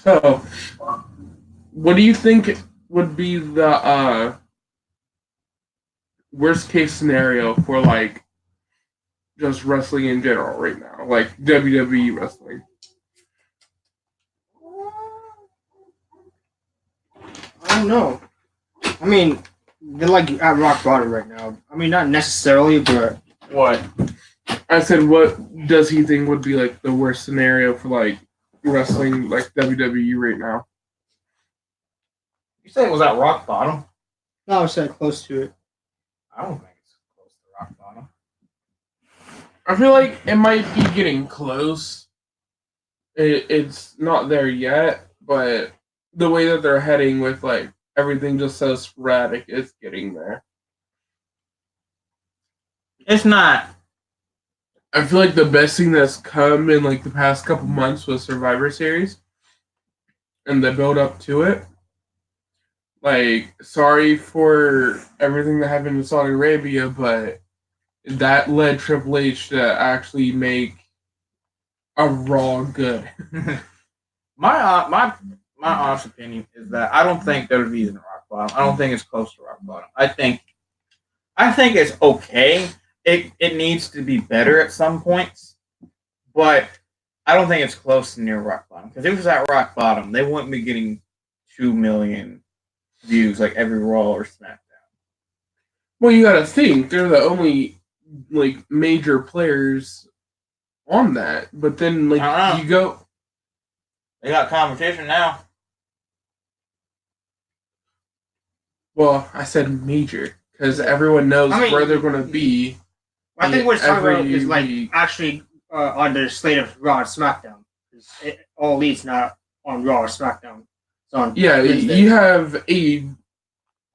So, what do you think would be the worst case scenario for like just wrestling in general right now, like WWE wrestling? I don't know. I mean, they're like at rock bottom right now. I mean, not necessarily, but What? I said, what does he think would be like the worst scenario for like wrestling like WWE right now? You said it was at rock bottom? no, I said close to it. I don't think it's close to rock bottom. I feel like it might be getting close. It's not there yet, but the way that they're heading with like everything just so sporadic, it's getting there. It's not. I feel like the best thing that's come in like the past couple months was Survivor Series and the build up to it. Like, sorry for everything that happened in Saudi Arabia, but that led Triple H to actually make a Raw good. My honest opinion is that I don't think WWE is in rock bottom. I don't think it's close to rock bottom. I think it's okay. It needs to be better at some points, but I don't think it's close to near rock bottom. Because if it was at rock bottom, they wouldn't be getting 2 million views like every Raw or SmackDown. Well, you gotta think they're the only like major players on that. But then like you go, they got competition now. Well, I said major because everyone knows where they're going to be. I think what it's talking about is like week. actually on the slate of Raw and SmackDown. All Elite's not on Raw or SmackDown. It's on Wednesday.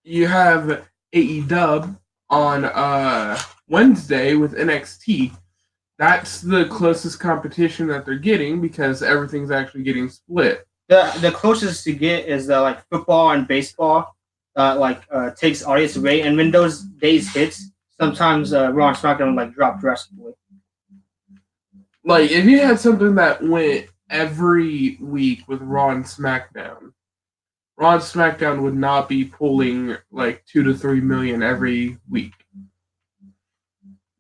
you have AEW on Wednesday with NXT. That's the closest competition that they're getting because everything's actually getting split. The closest to get is like football and baseball. Takes audience away, and when those days hits, sometimes Raw and SmackDown like drop drastically. Like if you had something that went every week with Raw and SmackDown would not be pulling like 2 to 3 million every week.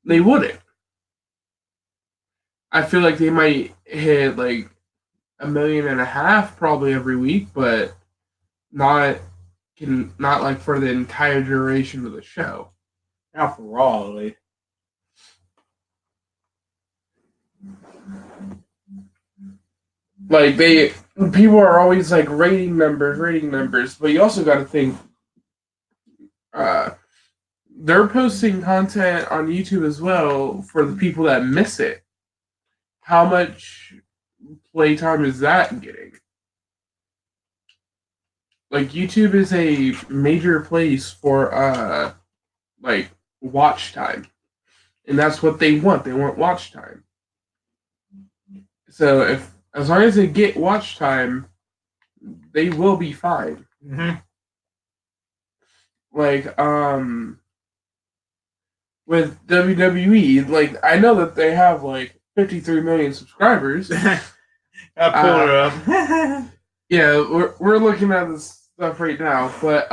They wouldn't. I feel like they might hit like 1.5 million probably every week, but not like for the entire duration of the show. Not for Raw, at least. Like people are always like rating numbers, but you also got to think they're posting content on YouTube as well for the people that miss it. How much playtime is that getting? Like YouTube is a major place for like watch time, and that's what they want. They want watch time. So as long as they get watch time, they will be fine. Mm-hmm. Like with WWE, like I know that they have like 53 million subscribers. I pulled it up. Yeah, we're looking at this stuff right now, but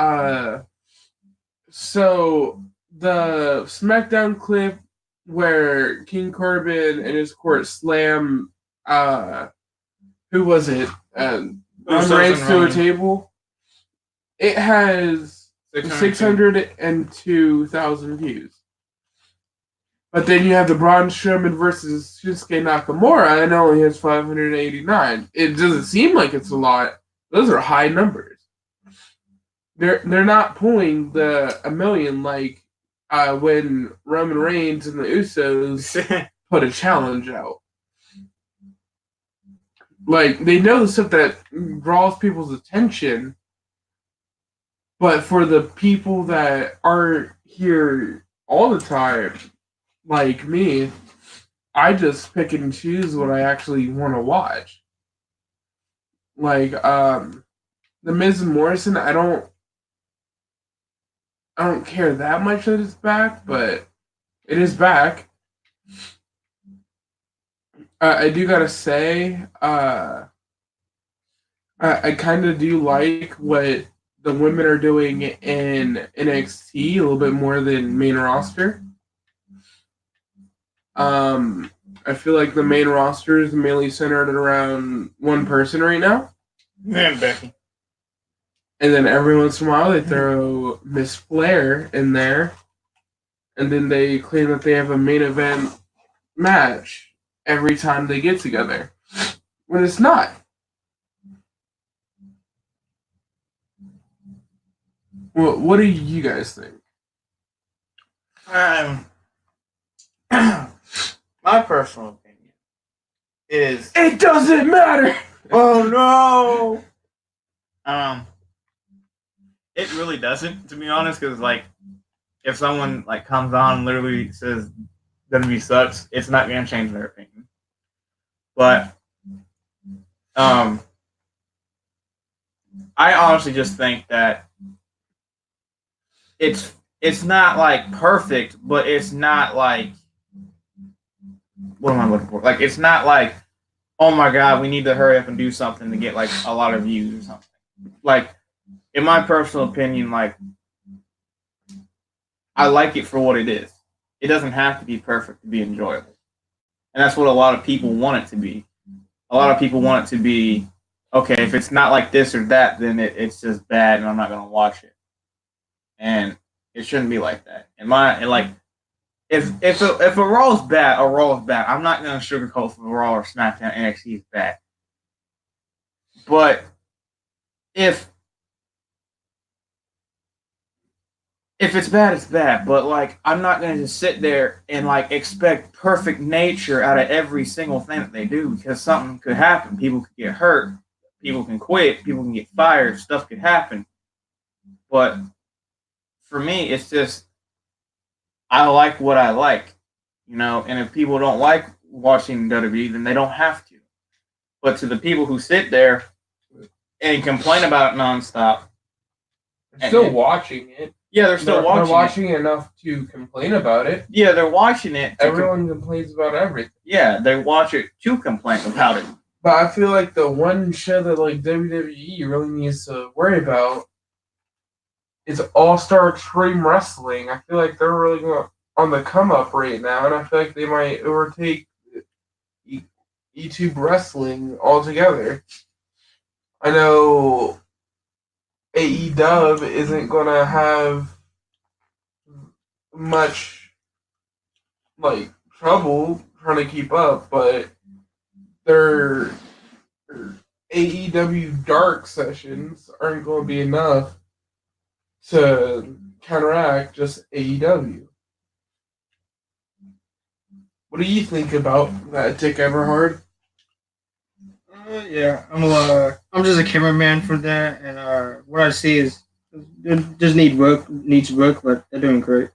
so the SmackDown clip where King Corbin and his court slam who was it? Roman Reigns to a table. It has 602,000 views. But then you have the Braun Strowman versus Shinsuke Nakamura, and it only has 589. It doesn't seem like it's a lot. Those are high numbers. They're not pulling the 1 million like when Roman Reigns and the Usos put a challenge out. Like, they know the stuff that draws people's attention, but for the people that aren't here all the time, like me, I just pick and choose what I actually want to watch. Like, The Miz and Morrison, I don't care that much that it's back, but it is back. I do gotta say, I kind of do like what the women are doing in NXT a little bit more than main roster. I feel like the main roster is mainly centered around one person right now. Yeah, Becky. And then every once in a while they throw Miss Flair in there. And then they claim that they have a main event match every time they get together. When it's not. Well, what do you guys think? My personal opinion is it doesn't matter. Oh no. It really doesn't, to be honest, because like if someone like comes on and literally says WWE sucks, it's not gonna change their opinion. But I honestly just think that it's not like perfect, but it's not like, what am I looking for? Like, it's not like oh my god, we need to hurry up and do something to get like a lot of views or something. Like, in my personal opinion, like, I like it for what it is. It doesn't have to be perfect to be enjoyable. And that's what a lot of people want it to be. A lot of people want it to be, okay, if it's not like this or that, then it's just bad and I'm not going to watch it. And it shouldn't be like that. If a Raw is bad, a Raw is bad. I'm not going to sugarcoat for Raw or SmackDown NXT is bad. But if it's bad, it's bad. But like, I'm not going to just sit there and like expect perfect nature out of every single thing that they do, because something could happen. People could get hurt. People can quit. People can get fired. Stuff could happen. But for me, it's just, I like what I like, you know. And if people don't like watching WWE, then they don't have to. But to the people who sit there and complain about it nonstop, Still watching it. Yeah, they're still watching. They're watching it enough to complain about it. Yeah, they're watching it. Everyone complains about everything. Yeah, they watch it to complain about it. But I feel like the one show that like WWE really needs to worry about is All-Star Extreme Wrestling. I feel like they're really on the come up right now, and I feel like they might overtake YouTube Wrestling altogether. I know AEW isn't gonna have much like trouble trying to keep up, but their AEW dark sessions aren't going to be enough to counteract just AEW. What do you think about that, Dick Everhard? Yeah, I'm just a cameraman for that, and what I see is it just needs work, but they're doing great.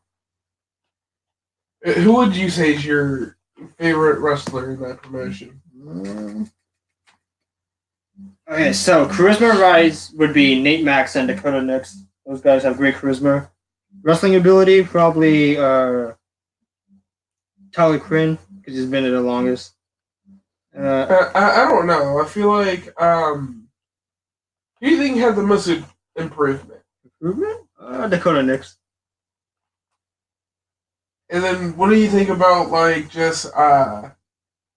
Who would you say is your favorite wrestler in that promotion? Okay, so charisma rise would be Nate Max and Dakota Nix. Those guys have great charisma. Wrestling ability, probably Tyler Quinn, because he's been there the longest. I don't know. I feel like who do you think had the most improvement? Dakota Nix. And then what do you think about like just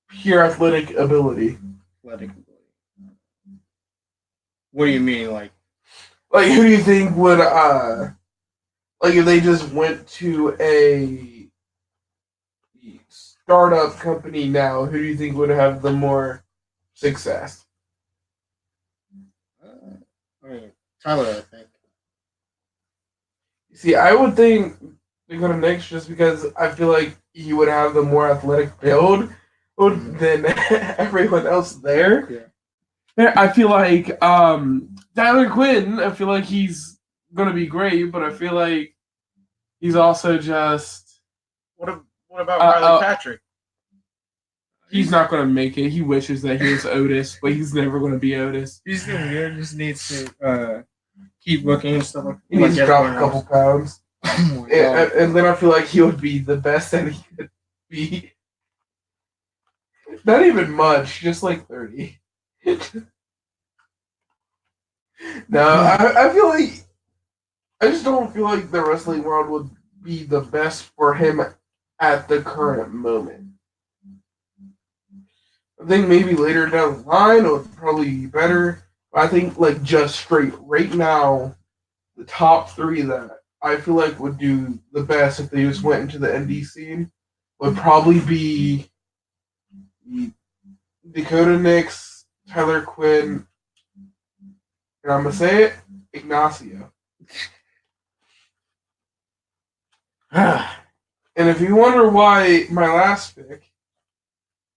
pure athletic ability? Athletic ability. What do you mean, like? Like who do you think would like if they just went to a startup company now, who do you think would have the more success? Tyler, I think. See, I would think Dakota Nix just because I feel like he would have the more athletic build than everyone else there. Yeah. I feel like Tyler Quinn, I feel like he's gonna be great, but I feel like he's also just What about Riley Patrick? He's not gonna make it. He wishes that he was Otis, but he's never gonna be Otis. He's doing good. Just needs to keep working and stuff like that. He needs to drop a couple pounds. Oh and then I feel like he would be the best that he could be. Not even much, just like 30. No, I feel like I just don't feel like the wrestling world would be the best for him at the current moment. I think maybe later down the line it would probably be better. But I think like just straight right now, the top three that I feel like would do the best if they just went into the indie scene would probably be Dakota Nix, Tyler Quinn, and I'm gonna say it, Ignacio. And if you wonder why my last pick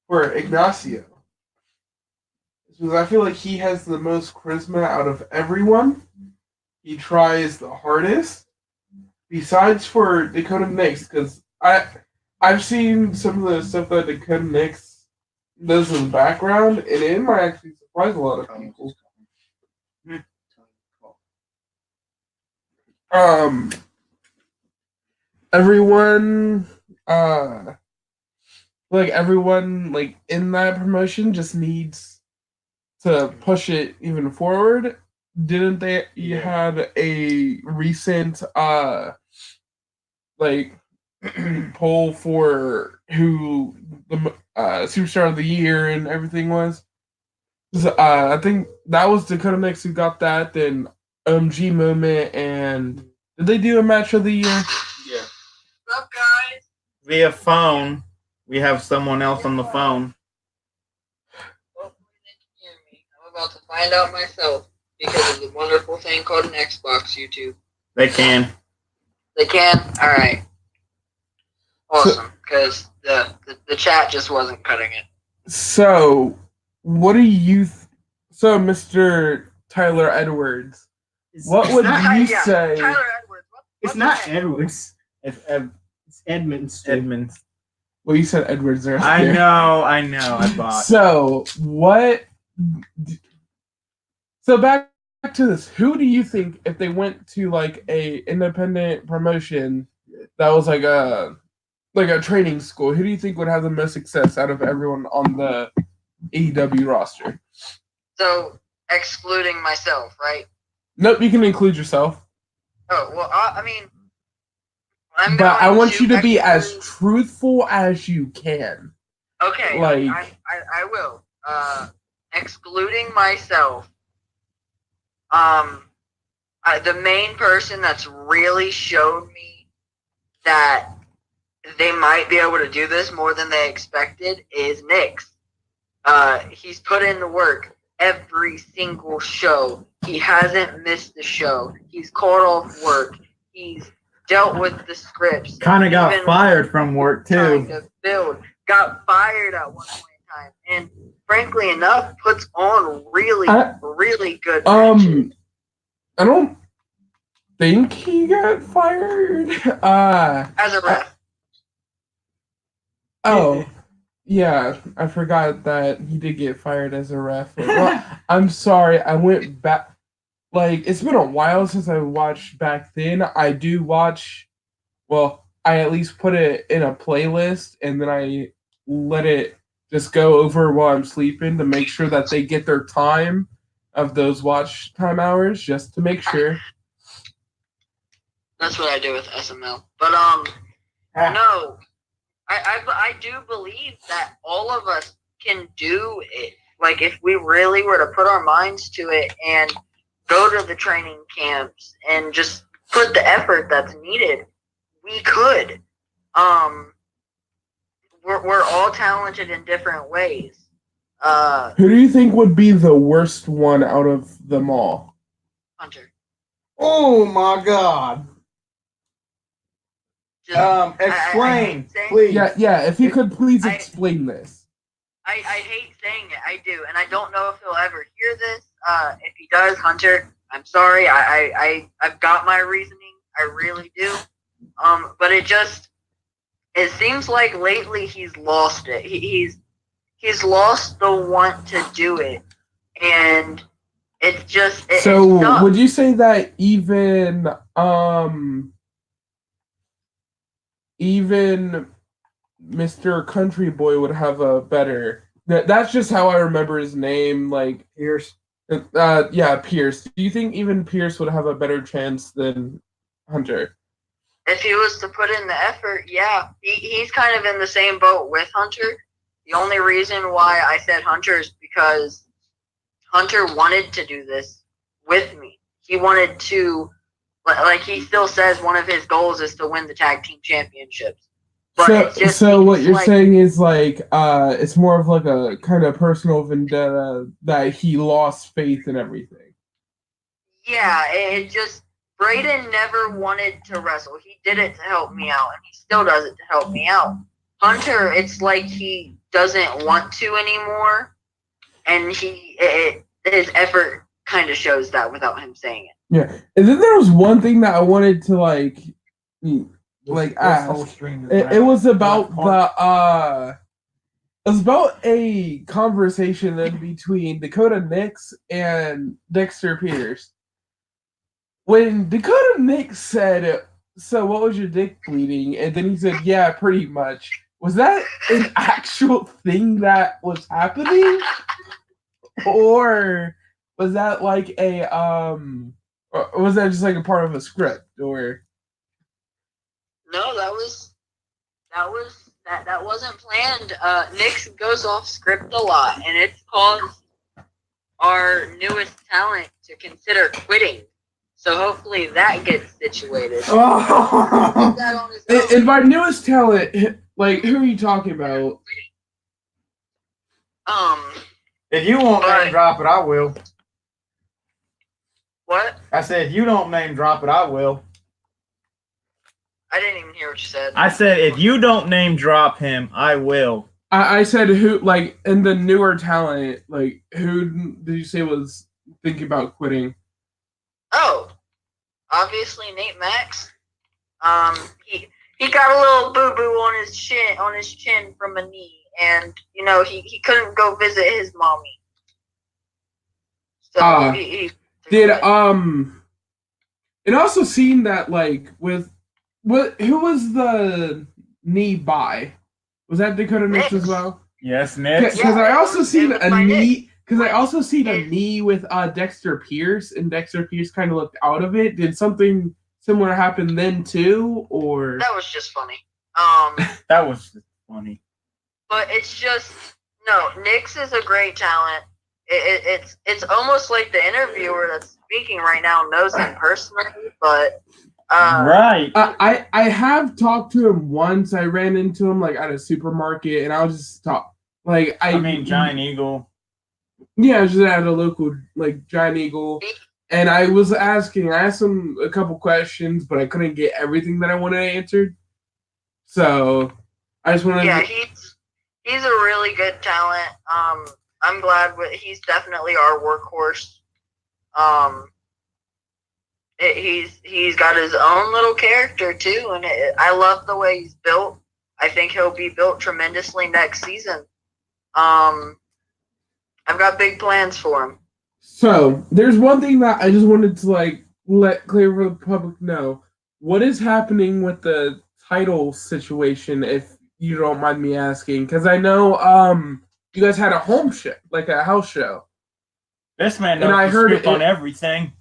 for Ignacio is because I feel like he has the most charisma out of everyone. He tries the hardest. Besides for Dakota Nix, because I've seen some of the stuff that Dakota Nix does in the background, and it might actually surprise a lot of people. Everyone like everyone like in that promotion just needs to push it even forward. Didn't they? You had a recent like poll for who the superstar of the year and everything was. So, I think that was Dakota Mix who got that. Then OMG Moment and did they do a match of the year? Yeah. What's up, guys? Via phone, we have someone else on the phone. Hopefully they can hear me. I'm about to find out myself because of the wonderful thing called an Xbox YouTube. They can. They can? Alright. Awesome. Because the chat just wasn't cutting it. So, what do you... So, Mr. Tyler Edwards, what would you say... Tyler Edwards. It's not Edwards. It's Edmonds. Edmonds. Well, you said Edwards earlier. I know, I bought. So, what... So, back to this. Who do you think, if they went to, like, a independent promotion that was like a training school, who do you think would have the most success out of everyone on the AEW roster? So, excluding myself, right? Nope, you can include yourself. Oh, well, I mean... But I want you to be as truthful as you can. Okay, like I will. Excluding myself, the main person that's really showed me that they might be able to do this more than they expected is Nyx. He's put in the work every single show. He hasn't missed a show. He's called off work. He's dealt with the scripts. Kind of got fired from work too. Got fired at one point in time, and frankly enough, puts on really good matches. I don't think he got fired. As a ref. Oh, yeah, I forgot that he did get fired as a ref. Well, I'm sorry, I went back. Like, it's been a while since I watched back then. I do watch, well, I at least put it in a playlist, and then I let it just go over while I'm sleeping to make sure that they get their time of those watch time hours, just to make sure. That's what I do with SML. But, no. I do believe that all of us can do it. Like, if we really were to put our minds to it and go to the training camps and just put the effort that's needed, we could. We're all talented in different ways. Who do you think would be the worst one out of them all? Hunter. Oh my God. Just, Explain, I please. Yeah, if you could please explain this. I hate saying it, I do, and I don't know if he'll ever hear this. If he does, Hunter, I'm sorry. I've got my reasoning. I really do. But it seems like lately he's lost it. He's lost the want to do it, and it's just. So would you say that even Mr. Country Boy would have a better? That's just how I remember his name. Like Pierce. Yeah, Pierce. Do you think even Pierce would have a better chance than Hunter? If he was to put in the effort, yeah. He's kind of in the same boat with Hunter. The only reason why I said Hunter is because Hunter wanted to do this with me. He wanted to, like he still says one of his goals is to win the tag team championships. But so what you're saying is like it's more of like a kind of personal vendetta that he lost faith in everything. Yeah, it just Braden never wanted to wrestle. He did it to help me out, and he still does it to help me out. Hunter, it's like he doesn't want to anymore, and his effort kind of shows that without him saying it. Yeah, and then there was one thing that I wanted to ask. It was about it was about a conversation in between Dakota Nix and Dexter Peters. When Dakota Nix said, "So what was your dick bleeding?" and then he said, "Yeah, pretty much." Was that an actual thing that was happening? Or was that like a or was that just like a part of a script or No, that wasn't planned. Nick goes off script a lot, and it's caused our newest talent to consider quitting. So hopefully that gets situated. Oh. That on his own. and by newest talent, like who are you talking about? If you won't But- name drop it, I will. What? I said, if you don't name drop it, I will. I didn't even hear what you said. I said, if you don't name drop him, I will. I said who, like, in the newer talent, like, who did you say was thinking about quitting? Oh, obviously Nate Max. He got a little boo boo on his chin from a knee, and you know he couldn't go visit his mommy. So he Did it also seemed that like with who was the knee by? Was that Dakota Nix as well? Yes, Nick. Because I also seen it was a by knee. Nick. Because I also seen a knee with Dexter Pierce, and Dexter Pierce kind of looked out of it. Did something similar happen then too, or That was just funny. That was just funny. But it's just no. Nix is a great talent. It's almost like the interviewer that's speaking right now knows him personally, but Right. I have talked to him once. I ran into him like at a supermarket, and I was just talk like I mean, Giant Eagle. Yeah, I was just at a local like Giant Eagle, and I asked him a couple questions, but I couldn't get everything that I wanted answered. So I just wanted. Yeah, he's a really good talent. I'm glad he's definitely our workhorse. He's got his own little character too, and I love the way he's built. I think he'll be built tremendously next season. I've got big plans for him. So there's one thing that I just wanted to like let clear for the public know. What is happening with the title situation, if you don't mind me asking? Because I know you guys had a home show, like a house show. This man And knows I the heard script it- on everything.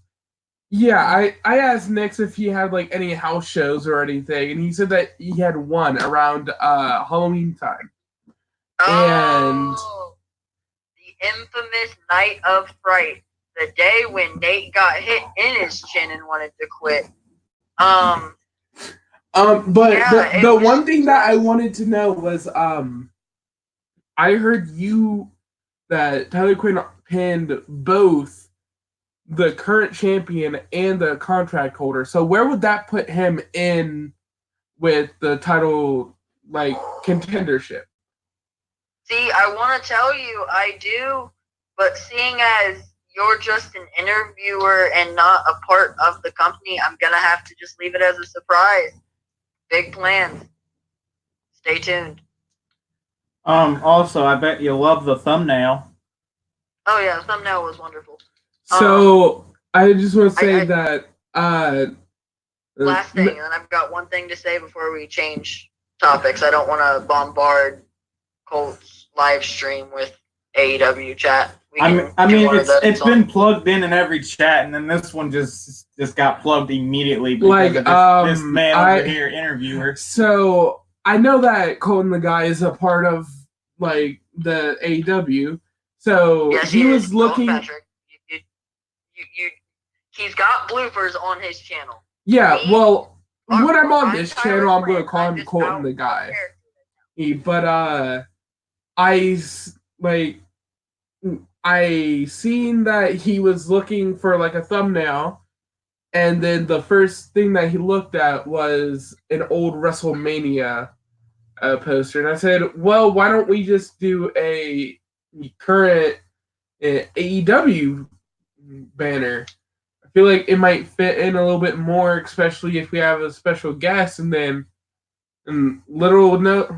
Yeah, I asked Nix if he had like any house shows or anything, and he said that he had one around Halloween time. And- Oh, the infamous Night of Fright, the day when Nate got hit in his chin and wanted to quit. But Yeah, the it was one thing that I just- wanted to know was I heard that Tyler Quinn pinned both the current champion and the contract holder. So where would that put him in with the title like contendership? See, I want to tell you I do, but seeing as you're just an interviewer and not a part of the company, I'm going to have to just leave it as a surprise. Big plans. Stay tuned. Also, I bet you love the thumbnail. Oh, yeah, the thumbnail was wonderful. So I just want to say I- that Last thing, and then I've got one thing to say before we change topics. I don't want to bombard Colt's live stream with AEW chat. We I can do mean, one of it's those been on- plugged in every chat, and then this one just got plugged immediately because Like, of this man over I- here, interviewer. So I know that Colton the guy is a part of like the AEW. So Yes, he was is. looking. Colton Patrick. He's got bloopers on his channel. Yeah, well, Our- when I'm on this Tyler channel, I'm going to Friend, call I'm him just Colton out the of guy. character. But I seen that he was looking for like a thumbnail, and then the first thing that he looked at was an old WrestleMania poster, and I said, "Well, why don't we just do a current AEW banner? I feel like it might fit in a little bit more, especially if we have a special guest." And then, little note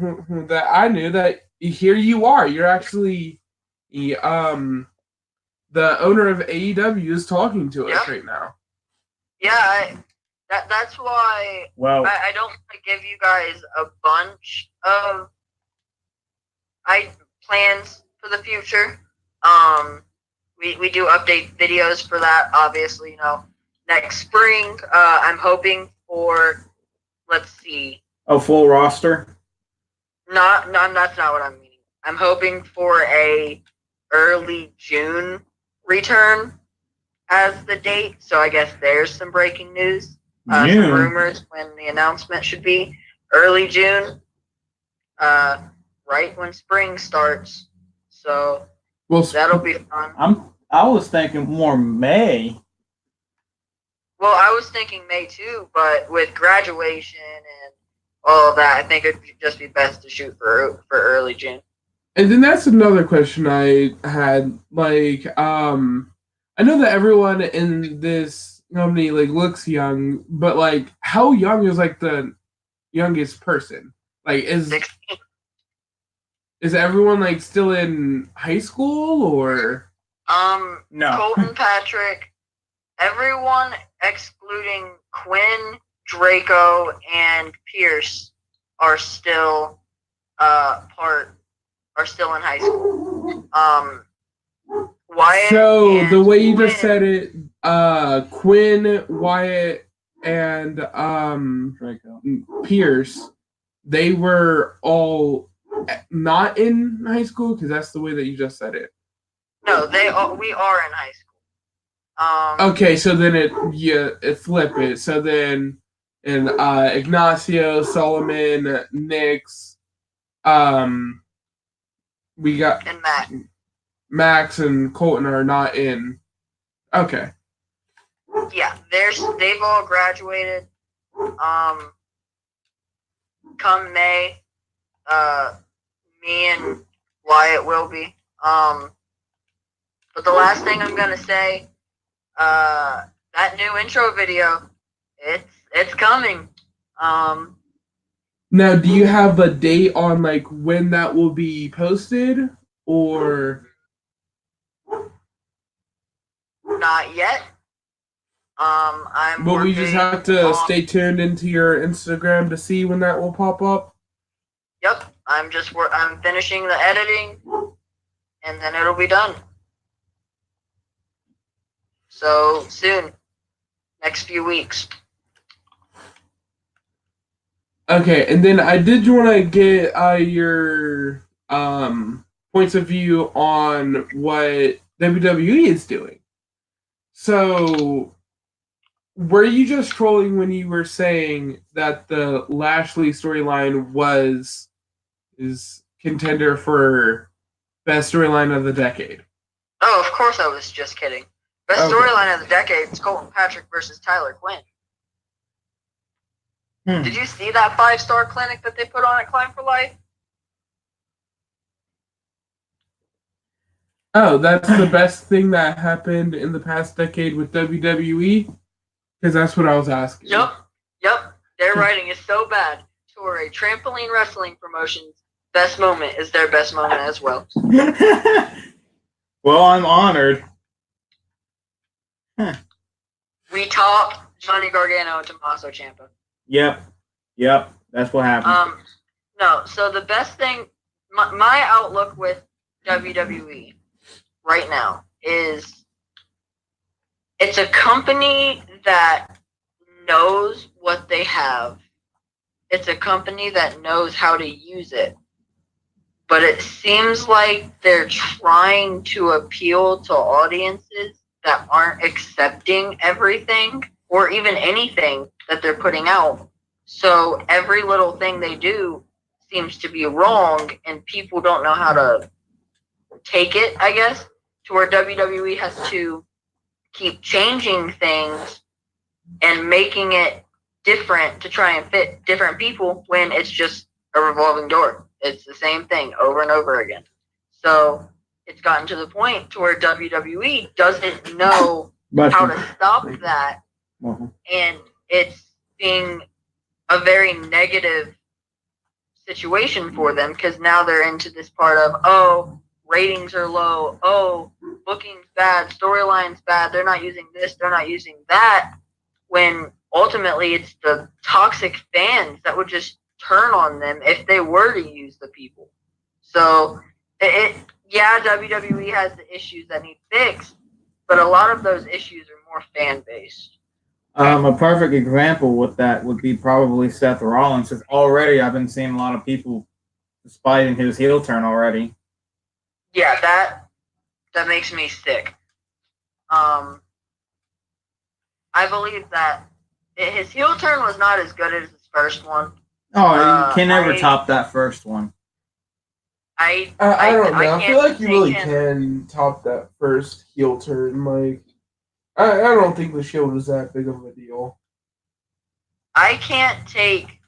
that I knew that here you are. You're actually the owner of AEW is talking to us Yeah. right now. Yeah, that's why Well, I don't want to give you guys a bunch of plans for the future. We do update videos for that. Obviously, next spring. I'm hoping for. Let's see. A full roster. No, that's not what I'm meaning. I'm hoping for a early June return as the date. So I guess there's some breaking news. Some rumors when the announcement should be early June. Right when spring starts. So that'll be fun. I was thinking more May. Well, I was thinking May too, but with graduation and all of that, I think it'd just be best to shoot for early June. And then that's another question I had. Like, I know that everyone in this company looks young, but how young is the youngest person? Is 16. Is everyone still in high school or? No. Colton, Patrick, everyone excluding Quinn, Draco, and Pierce are still in high school. Wyatt. So the way you just Quinn, said it, Quinn, Wyatt, and Draco. Pierce, they were all not in high school because that's the way that you just said it. No, we are in high school. Okay, so then it flip it. So then, Ignacio, Solomon, Nix, we got And Matt. Max and Colton are not in. Okay. Yeah, they've all graduated. Come May, me and Wyatt will be. But the last thing I'm gonna say, that new intro video, it's coming. Now, do you have a date on when that will be posted, or? Not yet. But we just have to stay tuned into your Instagram to see when that will pop up. Yep, I'm finishing the editing, and then it'll be done. So soon, next few weeks. Okay, and then I did want to get your points of view on what WWE is doing. So, were you just trolling when you were saying that the Lashley storyline is contender for best storyline of the decade? Oh, of course I was just kidding. Best storyline of the decade is Colton Patrick versus Tyler Quinn. Did you see that 5-star clinic that they put on at Climb for Life? Oh, that's the best thing that happened in the past decade with WWE? Because that's what I was asking. Yep. Their writing is so bad. For a trampoline wrestling promotion's best moment is their best moment as well. Well, I'm honored. We top Johnny Gargano and Tommaso Ciampa. Yep. That's what happened. No. So the best thing, my outlook with WWE right now is it's a company that knows what they have. It's a company that knows how to use it. But it seems like they're trying to appeal to audiences that aren't accepting everything or even anything that they're putting out. So every little thing they do seems to be wrong, and people don't know how to take it, I guess, to where WWE has to keep changing things and making it different to try and fit different people when it's just a revolving door. It's the same thing over and over again. So it's gotten to the point to where WWE doesn't know how to stop that, and it's being a very negative situation for them because now they're into this part of, ratings are low, booking's bad, storyline's bad, they're not using this, they're not using that, when ultimately it's the toxic fans that would just turn on them if they were to use the people. So yeah, WWE has the issues that need fixed, but a lot of those issues are more fan based. A perfect example with that would be probably Seth Rollins, because already I've been seeing a lot of people despising his heel turn already. Yeah, that makes me sick. I believe that his heel turn was not as good as his first one. Oh, you can never top that first one. I don't know. I feel like you really him. can top that first heel turn. Like, I don't think the Shield was that big of a deal. I can't take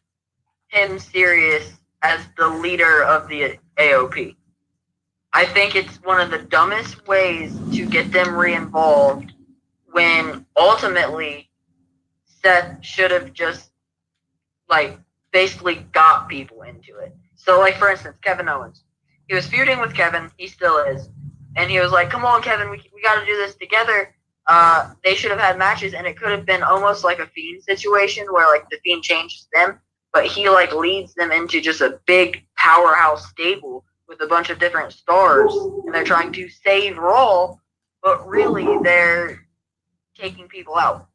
him serious as the leader of the AOP. I think it's one of the dumbest ways to get them re-involved when ultimately Seth should have just like basically got people into it. So like for instance, Kevin Owens. He was feuding with Kevin, he still is. And he was like, come on Kevin, we gotta do this together. They should have had matches and it could have been almost like a Fiend situation where like the Fiend changes them, but he like leads them into just a big powerhouse stable with a bunch of different stars and they're trying to save Raw, but really they're taking people out.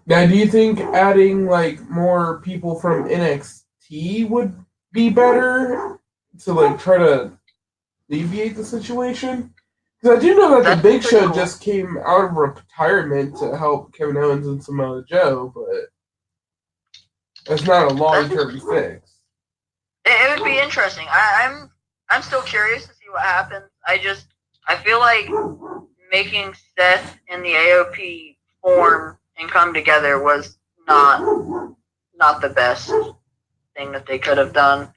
Now, do you think adding like more people from NXT would be better to like try to alleviate the situation? Because I do know that the Big Show cool. just came out of retirement to help Kevin Owens and Samoa Joe, but that's not a long-term fix. It would be interesting. I'm still curious to see what happens. I feel like making Seth and the AOP form and come together was not the best thing that they could have done.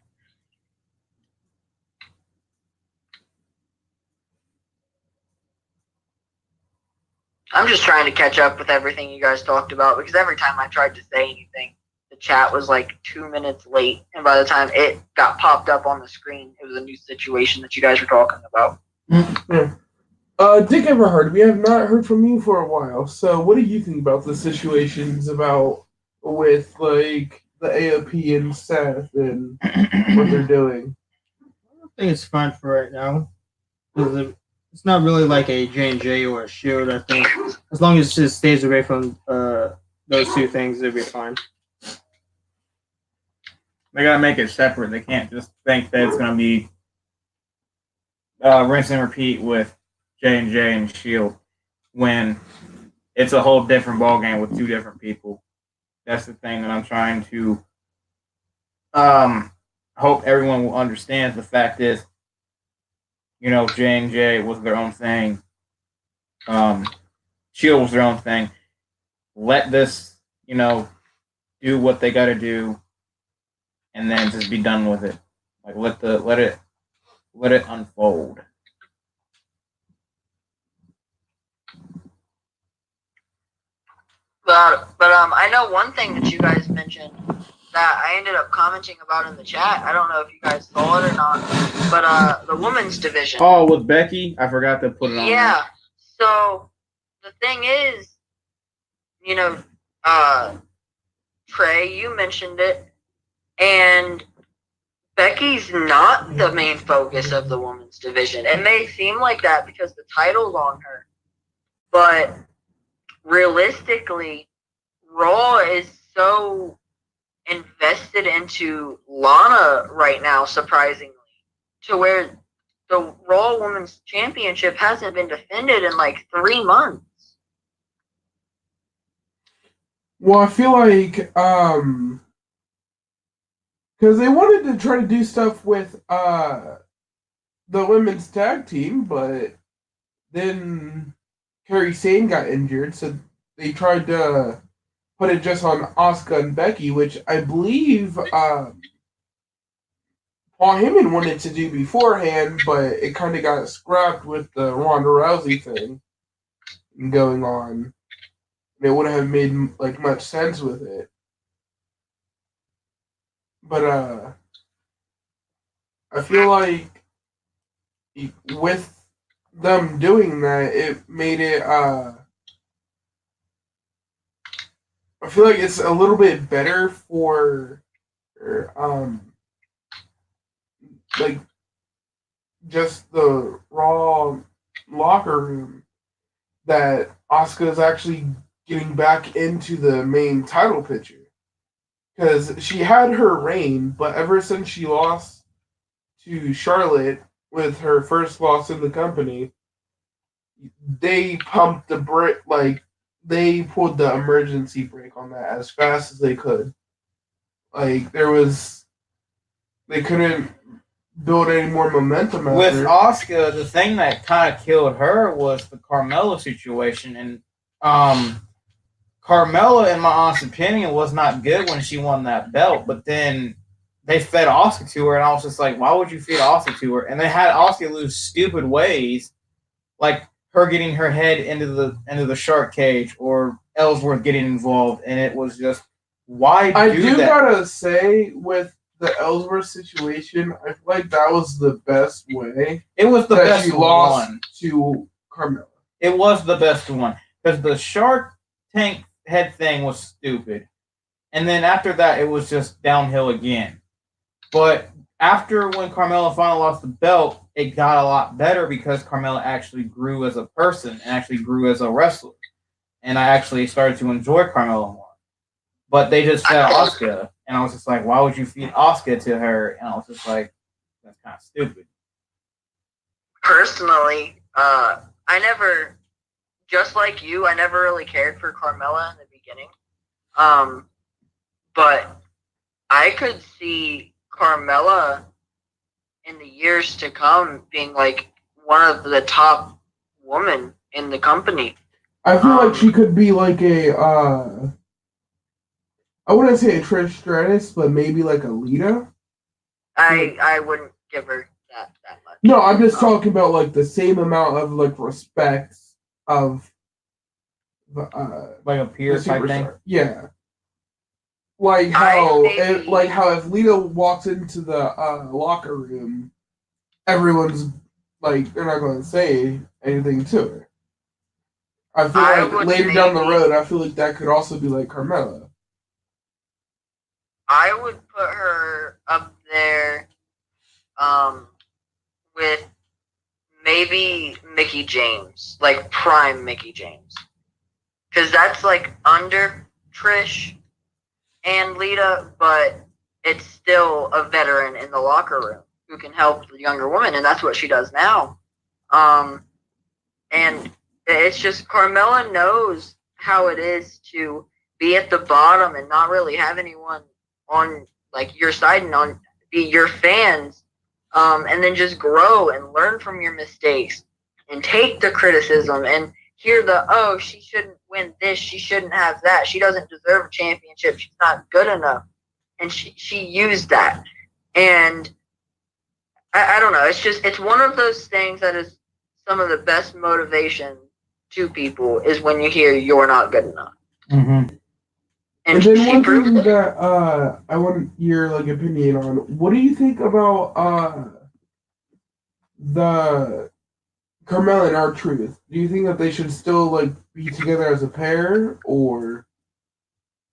I'm just trying to catch up with everything you guys talked about because every time I tried to say anything, the chat was like 2 minutes late, and by the time it got popped up on the screen, it was a new situation that you guys were talking about. Yeah. Dick Everhard, we have not heard from you for a while. So, what do you think about the situations with like the AOP and Seth and what they're doing? I think it's fine for right now. It's not really like a J&J or a Shield. I think as long as it just stays away from those two things, it'll be fine. They gotta make it separate. They can't just think that it's gonna be rinse and repeat with J&J and Shield when it's a whole different ballgame with two different people. That's the thing that I'm trying to hope everyone will understand. The fact is, J&J was their own thing. Shield was their own thing. Let this, do what they got to do, and then just be done with it. Like let it unfold. But I know one thing that you guys mentioned that I ended up commenting about in the chat. I don't know if you guys saw it or not, but the women's division. Oh, with Becky, I forgot to put it on. Yeah. So the thing is, Trey, you mentioned it, and Becky's not the main focus of the women's division. It may seem like that because the title's on her, but realistically, Raw is so invested into Lana right now, surprisingly, to where the Raw Women's Championship hasn't been defended in like 3 months. Well, I feel like because they wanted to try to do stuff with the women's tag team, but then Kairi Sane got injured, so they tried to put it just on Asuka and Becky, which I believe Paul Heyman wanted to do beforehand, but it kind of got scrapped with the Ronda Rousey thing going on. It wouldn't have made like much sense with it. But I feel like with them doing that, it made it I feel like it's a little bit better for like just the Raw locker room that Asuka is actually getting back into the main title picture. Because she had her reign, but ever since she lost to Charlotte with her first loss in the company, they pumped the brake, like, they pulled the emergency brake on that as fast as they could. Like, they couldn't build any more momentum out With there. Asuka, the thing that kind of killed her was the Carmella situation, and Carmella, in my honest opinion, was not good when she won that belt. But then they fed Asuka to her, and I was just like, why would you feed Asuka to her? And they had Asuka lose stupid ways, like her getting her head into the shark cage, or Ellsworth getting involved, and it was just why I do do that? gotta say, with the Ellsworth situation, I feel like that was the best way It was the that best she lost one. to Carmella. It was the best one because the Shark Tank head thing was stupid, and then after that, it was just downhill again. But after when Carmella finally lost the belt, it got a lot better because Carmella actually grew as a person and actually grew as a wrestler, and I actually started to enjoy Carmella more. But they just fed Asuka, and I was just like, why would you feed Asuka to her? And I was just like, that's kind of stupid. Personally, I never, just like you, I never really cared for Carmella in the beginning. But I could see Carmella in the years to come being like one of the top women in the company. I feel like she could be like I wouldn't say a Trish Stratus, but maybe like a Lita. I wouldn't give her that much. No, I'm just talking about like the same amount of like respect of Like a peer the type thing. superstar. Yeah. Like how if Lita walks into the locker room, everyone's like they're not going to say anything to her. I feel like later down the road, I feel like that could also be like Carmella. I would put her up there with maybe Mickie James, like prime Mickie James. Because that's like under Trish and Lita, but it's still a veteran in the locker room who can help the younger woman, and that's what she does now. And it's just Carmella knows how it is to be at the bottom and not really have anyone on like your side and on be your fans, and then just grow and learn from your mistakes and take the criticism and hear the she shouldn't win this, she shouldn't have that, she doesn't deserve a championship, she's not good enough, and she used that, and I don't know, it's one of those things that is some of the best motivation to people is when you hear you're not good enough. Mm-hmm. And then one thing that I want your like opinion on, what do you think about the Carmella and R-Truth? Do you think that they should still like be together as a pair, or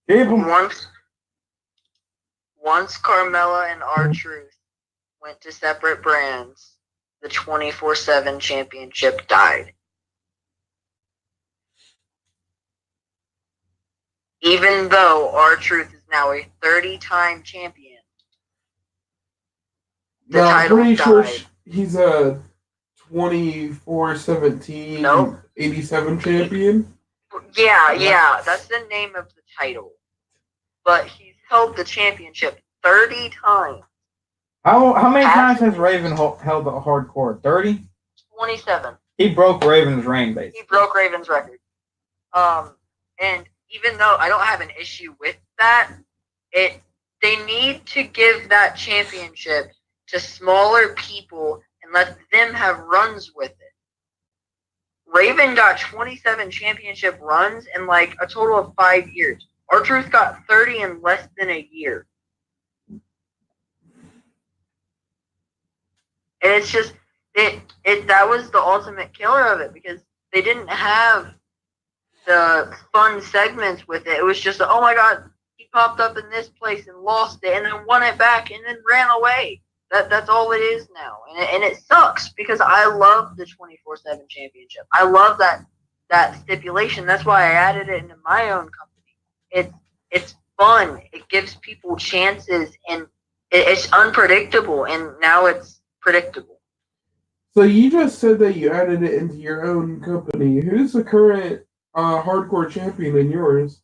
once Carmella and R-Truth went to separate brands, the 24/7 championship died. Even though R-Truth is now a 30-time champion, the title I'm pretty died. sure he's a 24/17 87 champion. Yeah, that's the name of the title. But he's held the championship 30 times. How many times has Raven held the hardcore? 30? 27. He broke Raven's reign, basically. He broke Raven's record. And even though I don't have an issue with that, they need to give that championship to smaller people and let them have runs with it. Raven got 27 championship runs in like a total of 5 years. R-Truth got 30 in less than a year. And it's just that was the ultimate killer of it, because they didn't have the fun segments with it. It was just, oh my god, he popped up in this place and lost it and then won it back and then ran away. That's all it is now, and it sucks because I love the 24/7 championship. I love that stipulation. That's why I added it into my own company. It's fun. It gives people chances, and it's unpredictable. And now it's predictable. So you just said that you added it into your own company. Who's the current hardcore champion in yours?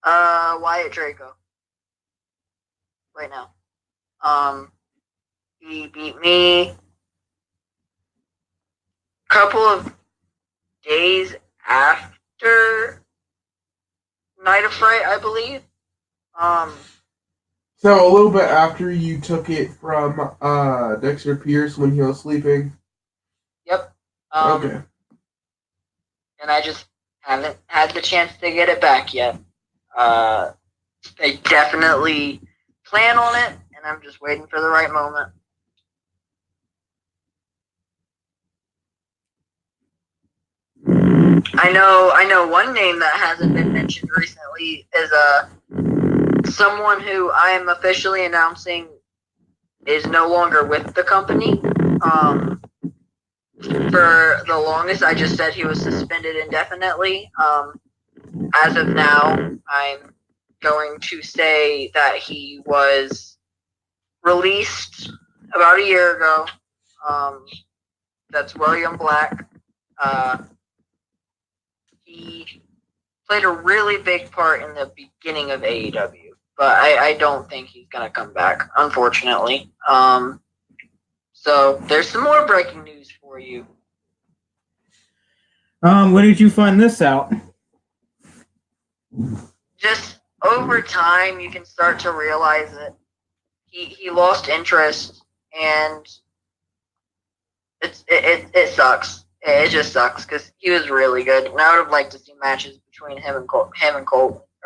Wyatt Draco. Right now. He beat me a couple of days after Night of Fright, I believe. So a little bit after you took it from Dexter Pierce when he was sleeping. Yep. Okay. And I just haven't had the chance to get it back yet. I definitely plan on it, and I'm just waiting for the right moment. I know one name that hasn't been mentioned recently is someone who I am officially announcing is no longer with the company. For the longest, I just said he was suspended indefinitely. As of now, I'm going to say that he was released about a year ago. That's William Black. He played a really big part in the beginning of AEW, but I don't think he's gonna come back, unfortunately. So there's some more breaking news for you. When did you find this out? Just over time, you can start to realize that he lost interest, and it sucks. It just sucks because he was really good, and I would have liked to see matches between him and Colt,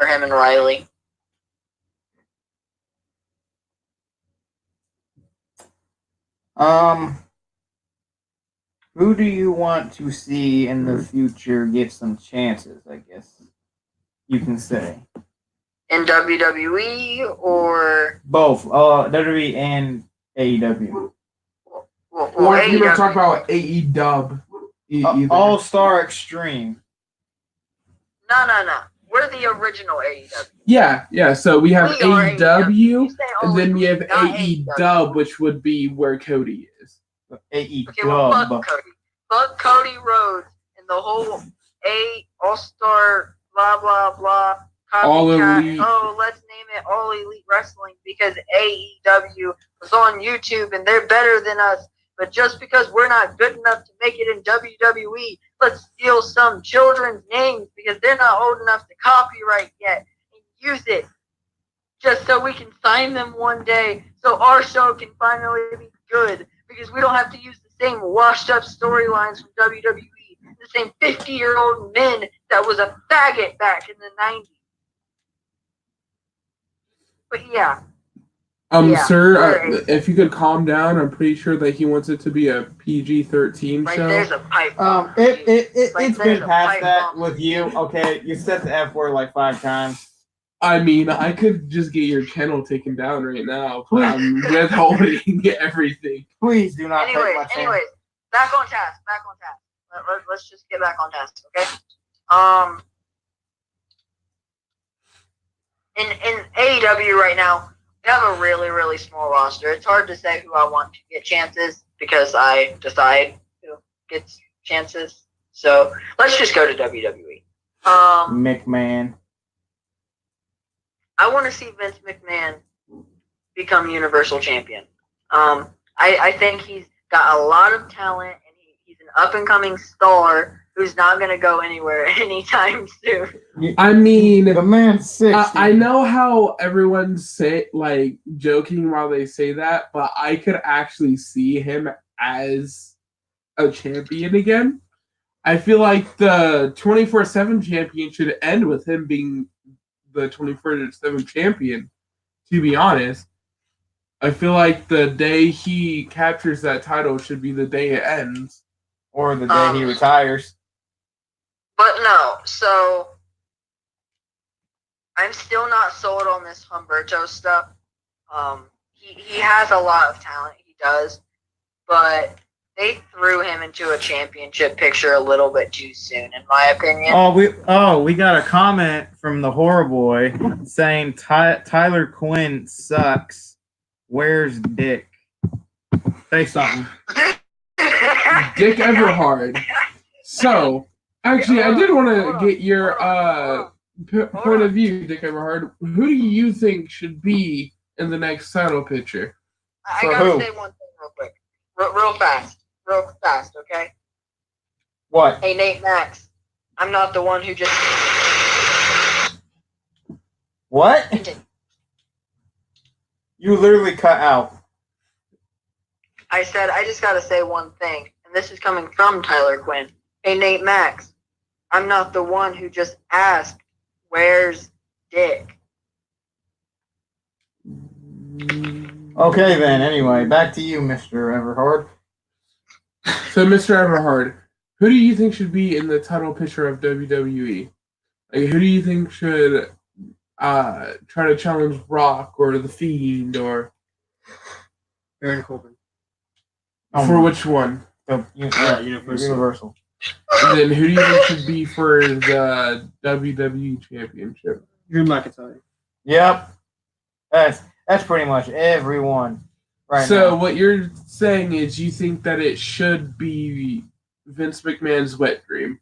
or him and Riley. Who do you want to see in the future get some chances, I guess you can say? In WWE or Both, WWE and AEW. Or you don't AEW. talk about AEW either. All-Star Extreme. No. We're the original AEW. Yeah. So we have We are AEW, You say and then we have not AEW, which would be where Cody is. Okay, well, AEW. fuck Cody. Fuck Cody Rhodes and the whole All-Star blah blah blah. All Copycat. Elite. Oh, let's name it All Elite Wrestling because AEW was on YouTube and they're better than us. But just because we're not good enough to make it in WWE, let's steal some children's names because they're not old enough to copyright yet and use it just so we can sign them one day so our show can finally be good because we don't have to use the same washed up storylines from WWE, the same 50-year-old men that was a faggot back in the 90s. But yeah. Sir, if you could calm down, I'm pretty sure that he wants it to be a PG-13 Right show. there's a pipe bomb. It's been past that with you. Okay, you said the F word like 5 times. I mean, I could just get your channel taken down right now, but I'm withholding everything. Please do not take my channel. Anyways, back on task. Let's just get back on task, okay? In AEW right now, we have a really, really small roster. It's hard to say who I want to get chances because I decide who gets chances. So let's just go to WWE. McMahon. I want to see Vince McMahon become Universal Champion. I think he's got a lot of talent, and he's an up-and-coming star who's not going to go anywhere anytime soon. I mean, The man's 60. I know how everyone's joking while they say that, but I could actually see him as a champion again. I feel like the 24/7 champion should end with him being the 24/7 champion, to be honest. I feel like the day he captures that title should be the day it ends. Or the day he retires. But no, so I'm still not sold on this Humberto stuff. he has a lot of talent. He does, but they threw him into a championship picture a little bit too soon, in my opinion. We got a comment from the Horror Boy saying Tyler Quinn sucks. Where's Dick? Say something. Dick Everhard. So, actually, I did want to get your point of view, Dick Everhard. Who do you think should be in the next title picture? I For gotta who? say one thing real quick, real fast, okay? What? Hey, Nate Max, I'm not the one who just. What? You literally cut out. I said I just gotta say one thing, and this is coming from Tyler Quinn. Hey, Nate Max, I'm not the one who just asked, "Where's Dick?" Okay, then. Anyway, back to you, Mr. Everhard. So, Mr. Everhard, who do you think should be in the title picture of WWE? Like, who do you think should try to challenge Brock or The Fiend or Baron Corbin. for which one? Universal. And then who do you think should be for the WWE Championship? Drew McIntyre. Yep. That's pretty much everyone right So now. what you're saying is you think that it should be Vince McMahon's wet dream.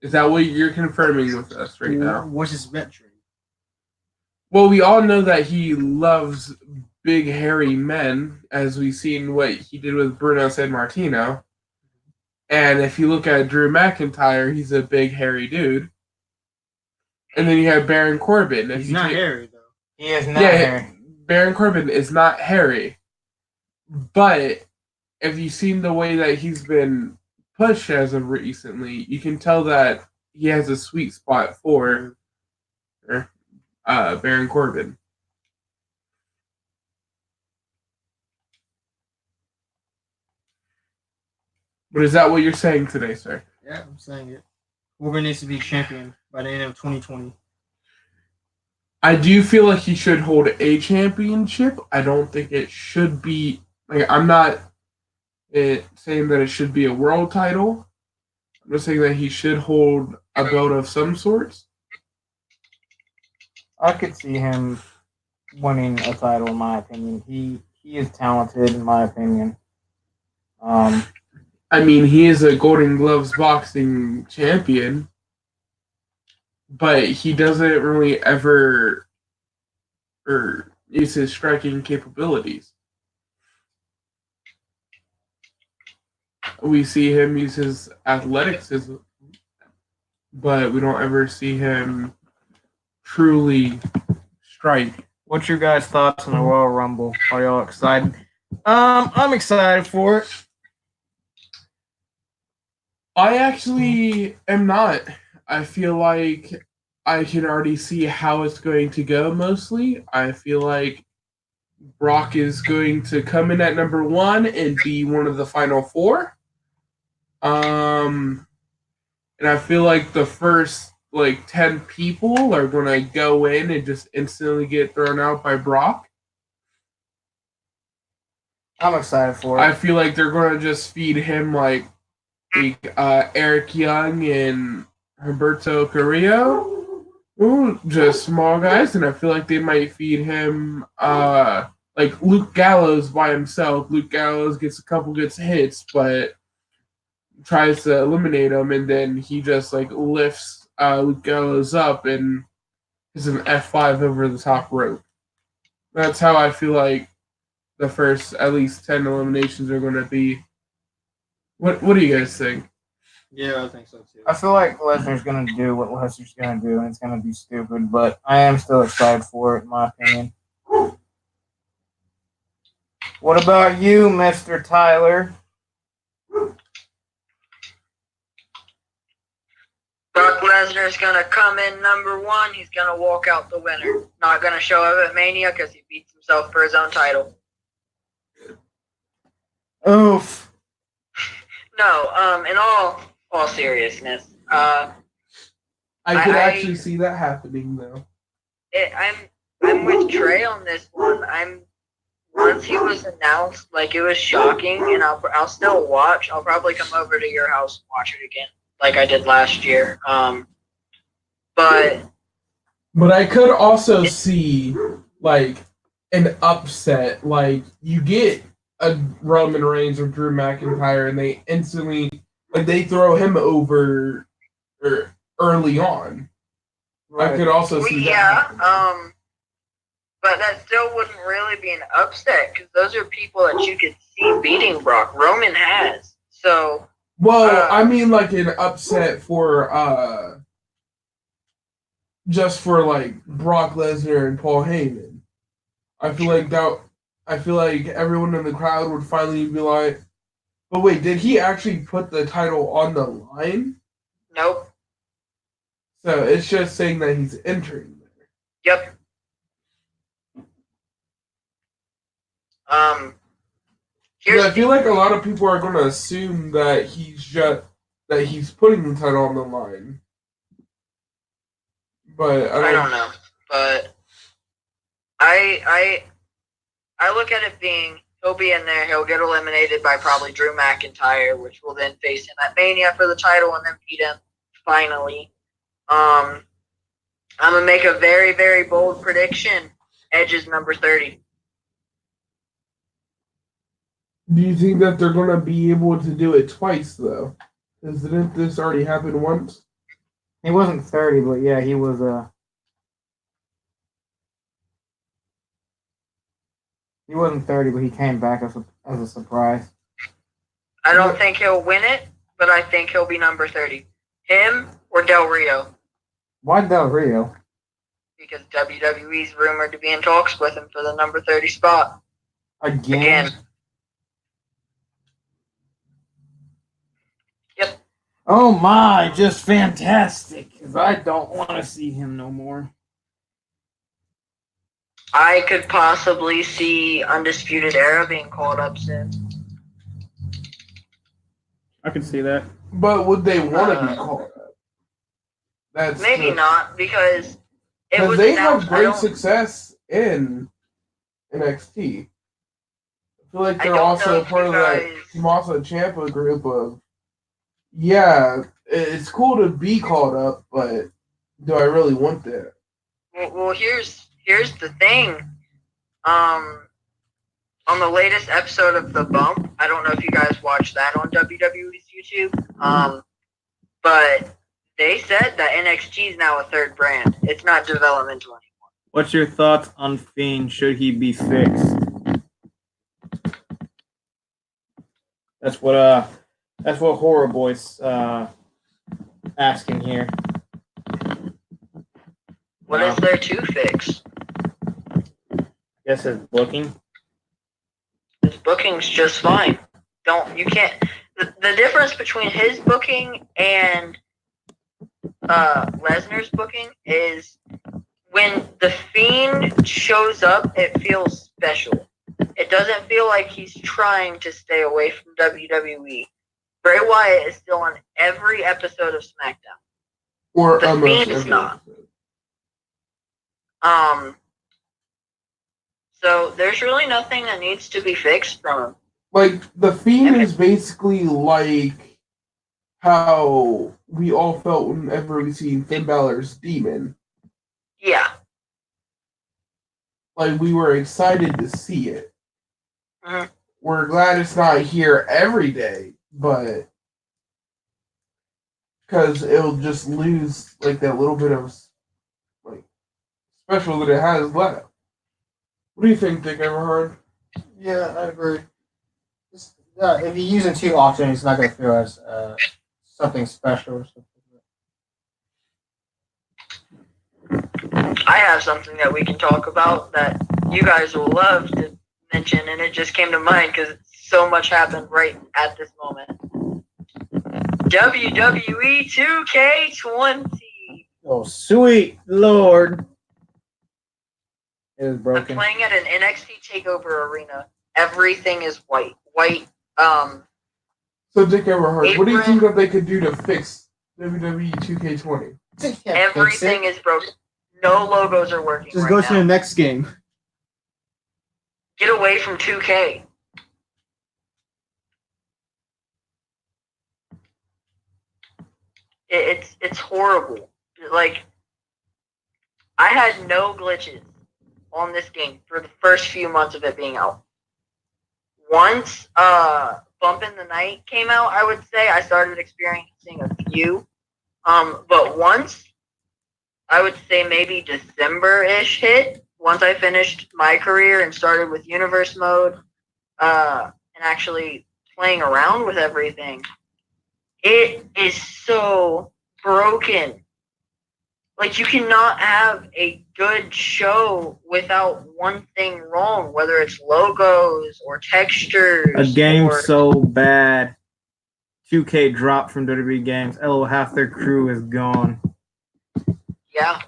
Is that what you're confirming with us right now? What's his wet dream? Well, we all know that he loves big hairy men, as we've seen what he did with Bruno Sammartino. And if you look at Drew McIntyre, he's a big hairy dude. And then you have Baron Corbin. He's not hairy though. He is not hairy. Baron Corbin is not hairy. But if you've seen the way that he's been pushed as of recently, you can tell that he has a sweet spot for Baron Corbin. But is that what you're saying today, sir? Yeah, I'm saying it. Corbin needs to be champion by the end of 2020. I do feel like he should hold a championship. I don't think it should be like I'm not saying that it should be a world title. I'm just saying that he should hold a belt of some sorts. I could see him winning a title, in my opinion. He is talented, in my opinion. I mean, he is a Golden Gloves boxing champion, but he doesn't really ever use his striking capabilities. We see him use his athleticism, but we don't ever see him truly strike. What's your guys' thoughts on the Royal Rumble? Are y'all excited? I'm excited for it. I actually am not. I feel like I can already see how it's going to go mostly. I feel like Brock is going to come in at number 1 and be one of the final 4. And I feel like the first 10 people are going to go in and just instantly get thrown out by Brock. I'm excited for it. I feel like they're going to just feed him Eric Young and Humberto Carrillo. Ooh, just small guys, and I feel like they might feed him Luke Gallows by himself. Luke Gallows gets a couple good hits, but tries to eliminate him, and then he just lifts Luke Gallows up and is an F5 over the top rope. That's how I feel like the first at least 10 eliminations are going to be. What do you guys think? Yeah, I think so too. I feel like Lesnar's going to do what Lesnar's going to do, and it's going to be stupid, but I am still excited for it, in my opinion. What about you, Mr. Tyler? Brock Lesnar's gonna come in number 1. He's gonna walk out the winner. Not gonna show up at Mania because he beats himself for his own title. Oof. No, in all seriousness, I could actually see that happening, though. I'm with Trey on this one. Once he was announced, like it was shocking, and I'll still watch. I'll probably come over to your house and watch it again, like I did last year. But I could also see like an upset, like you get a Roman Reigns or Drew McIntyre, and they instantly like they throw him over early on. I could also see that. Yeah. But that still wouldn't really be an upset because those are people that you could see beating Brock. Roman has. So. Well, I mean, like an upset for just for like Brock Lesnar and Paul Heyman. I feel like everyone in the crowd would finally be like, "But wait, did he actually put the title on the line?" Nope. So it's just saying that he's entering there. Yep. I feel like a lot of people are going to assume that he's putting the title on the line. But I don't know. But I look at it being he'll be in there, he'll get eliminated by probably Drew McIntyre, which will then face him at Mania for the title and then beat him finally. I'm gonna make a very, very bold prediction. Edge is number 30. Do you think that they're going to be able to do it twice, though? Didn't this already happen once? He wasn't 30, but yeah, he was. He wasn't 30, but he came back as a surprise. I don't think he'll win it, but I think he'll be number 30. Him or Del Rio. Why Del Rio? Because WWE's rumored to be in talks with him for the number 30 spot. Again. Yep. Oh my, just fantastic. Because I don't want to see him no more. I could possibly see Undisputed Era being called up soon. I can see that. But would they want to be called up? That's maybe not, because it was they announced, have great success in NXT. I feel like they're also part of that Tommaso Ciampa group of, yeah, it's cool to be called up, but do I really want that? Well, here's the thing. On the latest episode of The Bump, I don't know if you guys watched that on WWE's YouTube, but they said that NXT is now a third brand. It's not developmental anymore. What's your thoughts on Fiend? Should he be fixed? That's what HorrorBoy's asking here. What is there to fix? I guess his booking. His booking's just fine. You can't. The difference between his booking and Lesnar's booking is when the Fiend shows up, it feels special. It doesn't feel like he's trying to stay away from WWE. Bray Wyatt is still on every episode of SmackDown. Or the almost Fiend is every not. episode. So there's really nothing that needs to be fixed from him. Like, the Fiend is basically like how we all felt whenever we seen Finn Balor's Demon. Yeah. Like, we were excited to see it. Mm-hmm. We're glad it's not here every day, but because it'll just lose like that little bit of like special that it has left. What do you think, Dick Everhard? Yeah, I agree. If you use it too often, it's not going to feel as something special or something. I have something that we can talk about that you guys will love to mention, and it just came to mind because so much happened right at this moment. WWE 2K20. Oh, sweet Lord. It was I'm broken. playing at an NXT TakeOver arena. Everything is white. So, Dick Everhard, what do you Apron. think that they could do to fix WWE 2K20? Everything is broken. No logos are working Just right go now. to the next game. Get away from 2K. It's horrible. Like, I had no glitches on this game for the first few months of it being out. Once Bump in the Night came out, I would say I started experiencing a few. But once, I would say maybe December-ish hit, once I finished my career and started with Universe Mode, and actually playing around with everything, it is so broken. Like, you cannot have a good show without one thing wrong, whether it's logos or textures. A game or, so bad. 2K dropped from WWE games. LO, half their crew is gone. Yeah.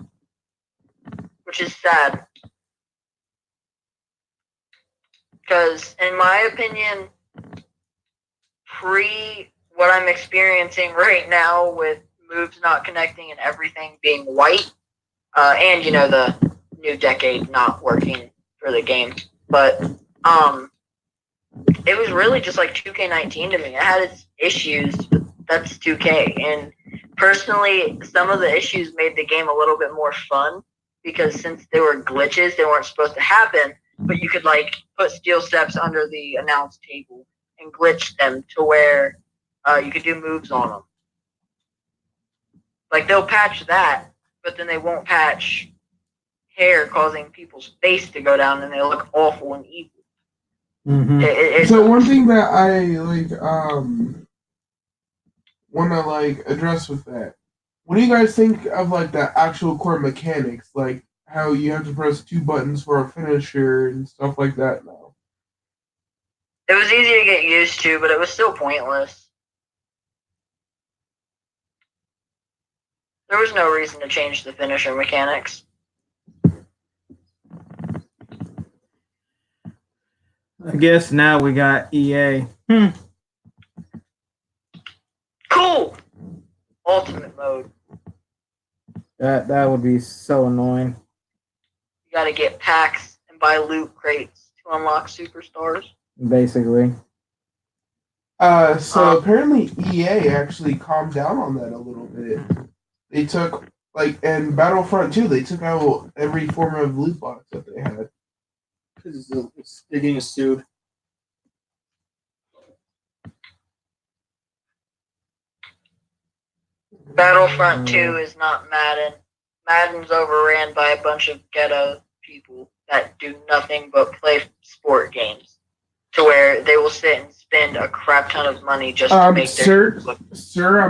Which is sad. Because, in my opinion, what I'm experiencing right now with moves not connecting and everything being white, and, the new decade not working for the game. But, it was really just like 2K19 to me. It had its issues, but that's 2K. And personally, some of the issues made the game a little bit more fun, because since they were glitches, they weren't supposed to happen, but you could, like, put steel steps under the announce table and glitch them to where you could do moves on them. Like, they'll patch that, but then they won't patch hair causing people's face to go down and they look awful and evil. Mm-hmm. So one thing that I want to address with that, what do you guys think of the actual core mechanics, like how you have to press 2 buttons for a finisher and stuff like that now? It was easy to get used to, but it was still pointless. There was no reason to change the finisher mechanics. I guess now we got EA. Cool! Ultimate mode. That would be so annoying. You gotta get packs and buy loot crates to unlock superstars. Basically. So apparently EA actually calmed down on that a little bit. They took, in Battlefront 2, they took out every form of loot box that they had. Because they're getting sued. Battlefront 2 is not Madden. Madden's overran by a bunch of ghetto people that do nothing but play sport games, to where they will sit and spend a crap ton of money just to make their look. Sir,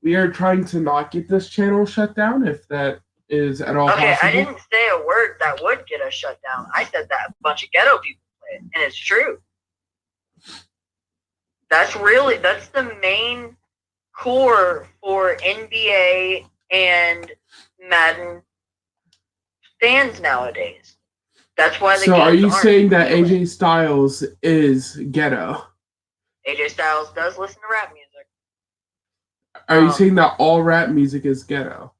we are trying to not get this channel shut down, if that is at all Okay, possible. I didn't say a word that would get us shut down. I said that a bunch of ghetto people play it, and it's true. That's the main core for NBA and Madden fans nowadays. That's why the So are you games aren't saying that appealing. AJ Styles is ghetto? AJ Styles does listen to rap music. Are you saying that all rap music is ghetto?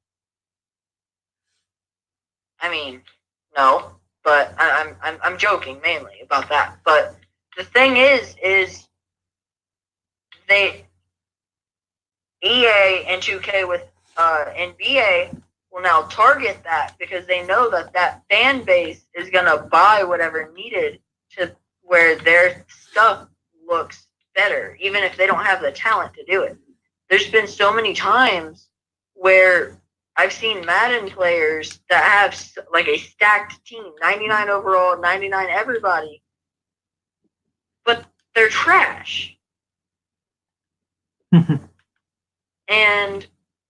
I mean, no, but I'm joking mainly about that. But the thing is EA and 2K with NBA will now target that, because they know that fan base is gonna buy whatever needed to where their stuff looks better, even if they don't have the talent to do it. There's been so many times where I've seen Madden players that have a stacked team, 99 overall, 99 everybody, but they're trash. And,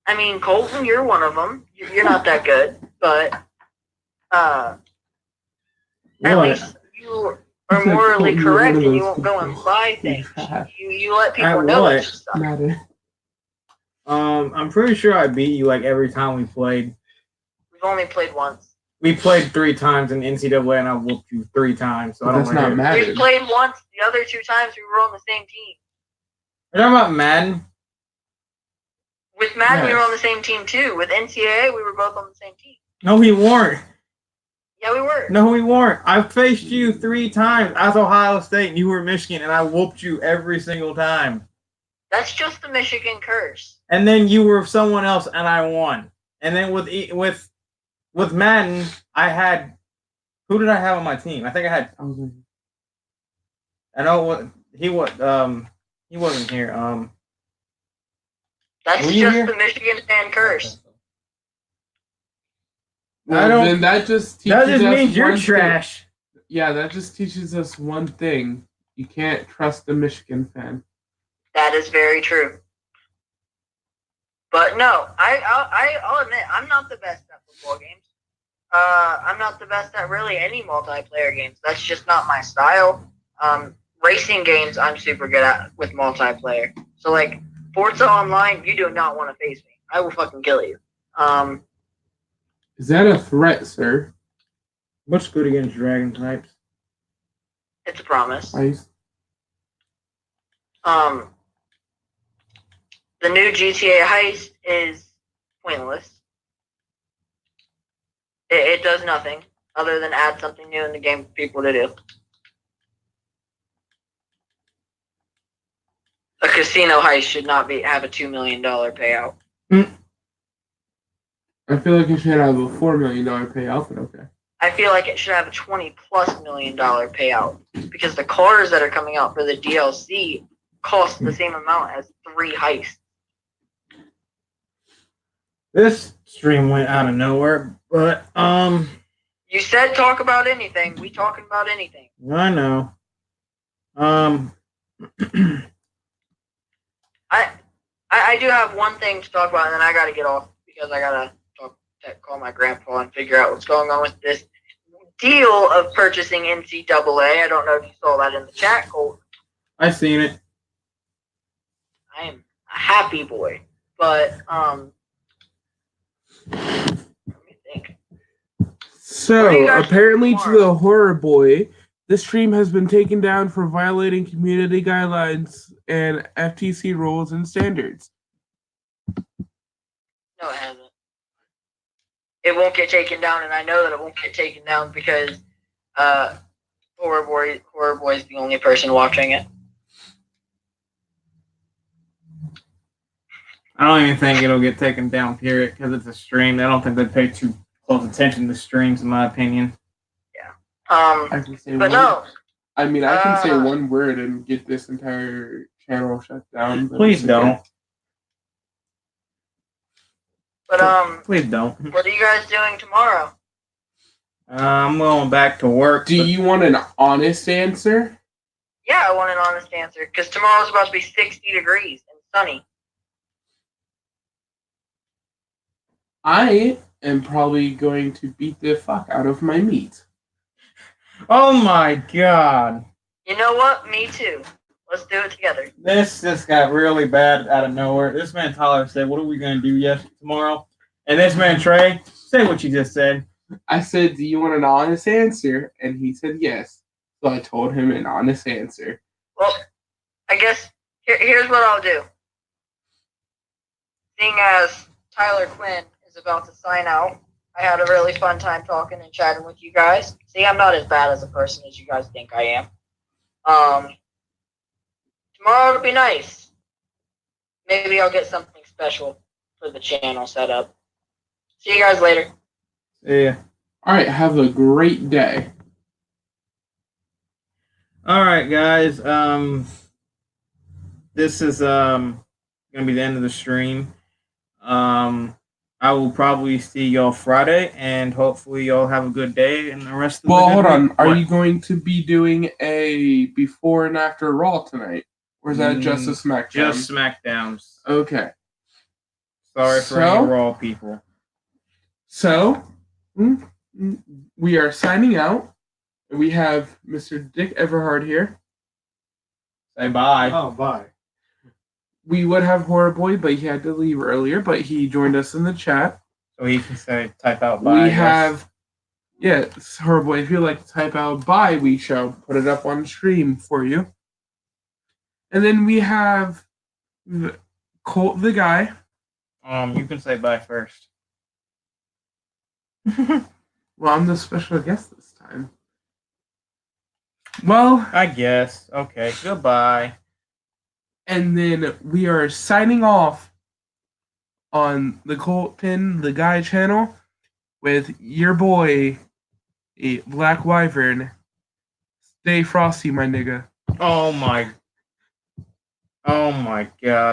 I mean, Colton, you're one of them. You're not that good, but at least you are morally correct and you won't go and buy things. You let people know that stuff. Madden. I'm pretty sure I beat you every time we played. We've only played once. We played 3 times in NCAA and I whooped you 3 times. So I don't That's not really- Madden. We played once. The other 2 times we were on the same team. You're talking about Madden? With Madden, we were Yes. on the same team too. With NCAA, we were both on the same team. No, we weren't. Yeah, we were. No, we weren't. I faced you 3 times. I was Ohio State and you were Michigan, and I whooped you every single time. That's just the Michigan curse. And then you were someone else, and I won. And then with Madden, I had who did I have on my team? I think I had. I know what he wasn't here. That's Were you just here? the Michigan fan curse. Well, I don't- then that just teaches That just us means you're one thing. trash. Yeah, that just teaches us one thing: you can't trust the Michigan fan. That is very true. But no, I'll admit I'm not the best at football games. I'm not the best at really any multiplayer games. That's just not my style. Racing games I'm super good at with multiplayer. So like Forza Online, you do not want to face me. I will fucking kill you. Is that a threat, sir? What's good against dragon types? It's a promise. The new GTA heist is pointless. It does nothing other than add something new in the game for people to do. A casino heist should not have a $2 million payout. I feel like it should have a $4 million payout, but okay. I feel like it should have a $20+ million payout because the cars that are coming out for the DLC cost the same amount as 3 heists. This stream went out of nowhere, but You said talk about anything. We talking about anything. I know. I do have one thing to talk about, and then I got to get off because I got to call my grandpa and figure out what's going on with this deal of purchasing NCAA. I don't know if you saw that in the chat, Colt. I seen it. I am a happy boy, but let me think. What do you So, guys apparently think to tomorrow? the Horror Boy, this stream has been taken down for violating community guidelines and FTC rules and standards. No, it hasn't. It won't get taken down, and I know that it won't get taken down because Horror Boy is the only person watching it. I don't even think it'll get taken down, period, because it's a stream. I don't think they pay too close attention to streams, in my opinion. I can say But one, no, I mean, I can say one word and get this entire channel shut down. But Please it's okay. don't. but Please don't. what are you guys doing tomorrow? I'm going back to work. Do you want an honest answer? Yeah, I want an honest answer because tomorrow's about to be 60 degrees and sunny. I am probably going to beat the fuck out of my meat. Oh my god. You know what? Me too. Let's do it together. This just got really bad out of nowhere. This man Tyler said, "What are we gonna do tomorrow?" And this man Trey, say what you just said. I said, do you want an honest answer? And he said yes. So I told him an honest answer. Well, I guess here's what I'll do. Seeing as Tyler Quinn is about to sign out, I had a really fun time talking and chatting with you guys. See, I'm not as bad as a person as you guys think I am. Tomorrow it'll be nice. Maybe I'll get something special for the channel set up. See you guys later. Yeah. All right, have a great day. All right, guys. This is gonna be the end of the stream. I will probably see y'all Friday, and hopefully y'all have a good day and the rest of the Well, good hold on. week. Are What? you going to be doing a before and after Raw tonight? Or is that just a SmackDown? Just SmackDowns? Okay. Sorry for any So? Raw people. So, we are signing out. We have Mr. Dick Everhard here. Say bye. Oh, bye. We would have Horror Boy, but he had to leave earlier, but he joined us in the chat. So he can type out bye. We have, yes, Horror Boy, if you'd like to type out bye, we shall put it up on stream for you. And then we have Colt the guy. You can say bye first. Well, I'm the special guest this time. Well, I guess. Okay. Goodbye. and then we are signing off on the Colton the Guy channel with your boy, a Black Wyvern. Stay frosty, my nigga. Oh my. Oh my God.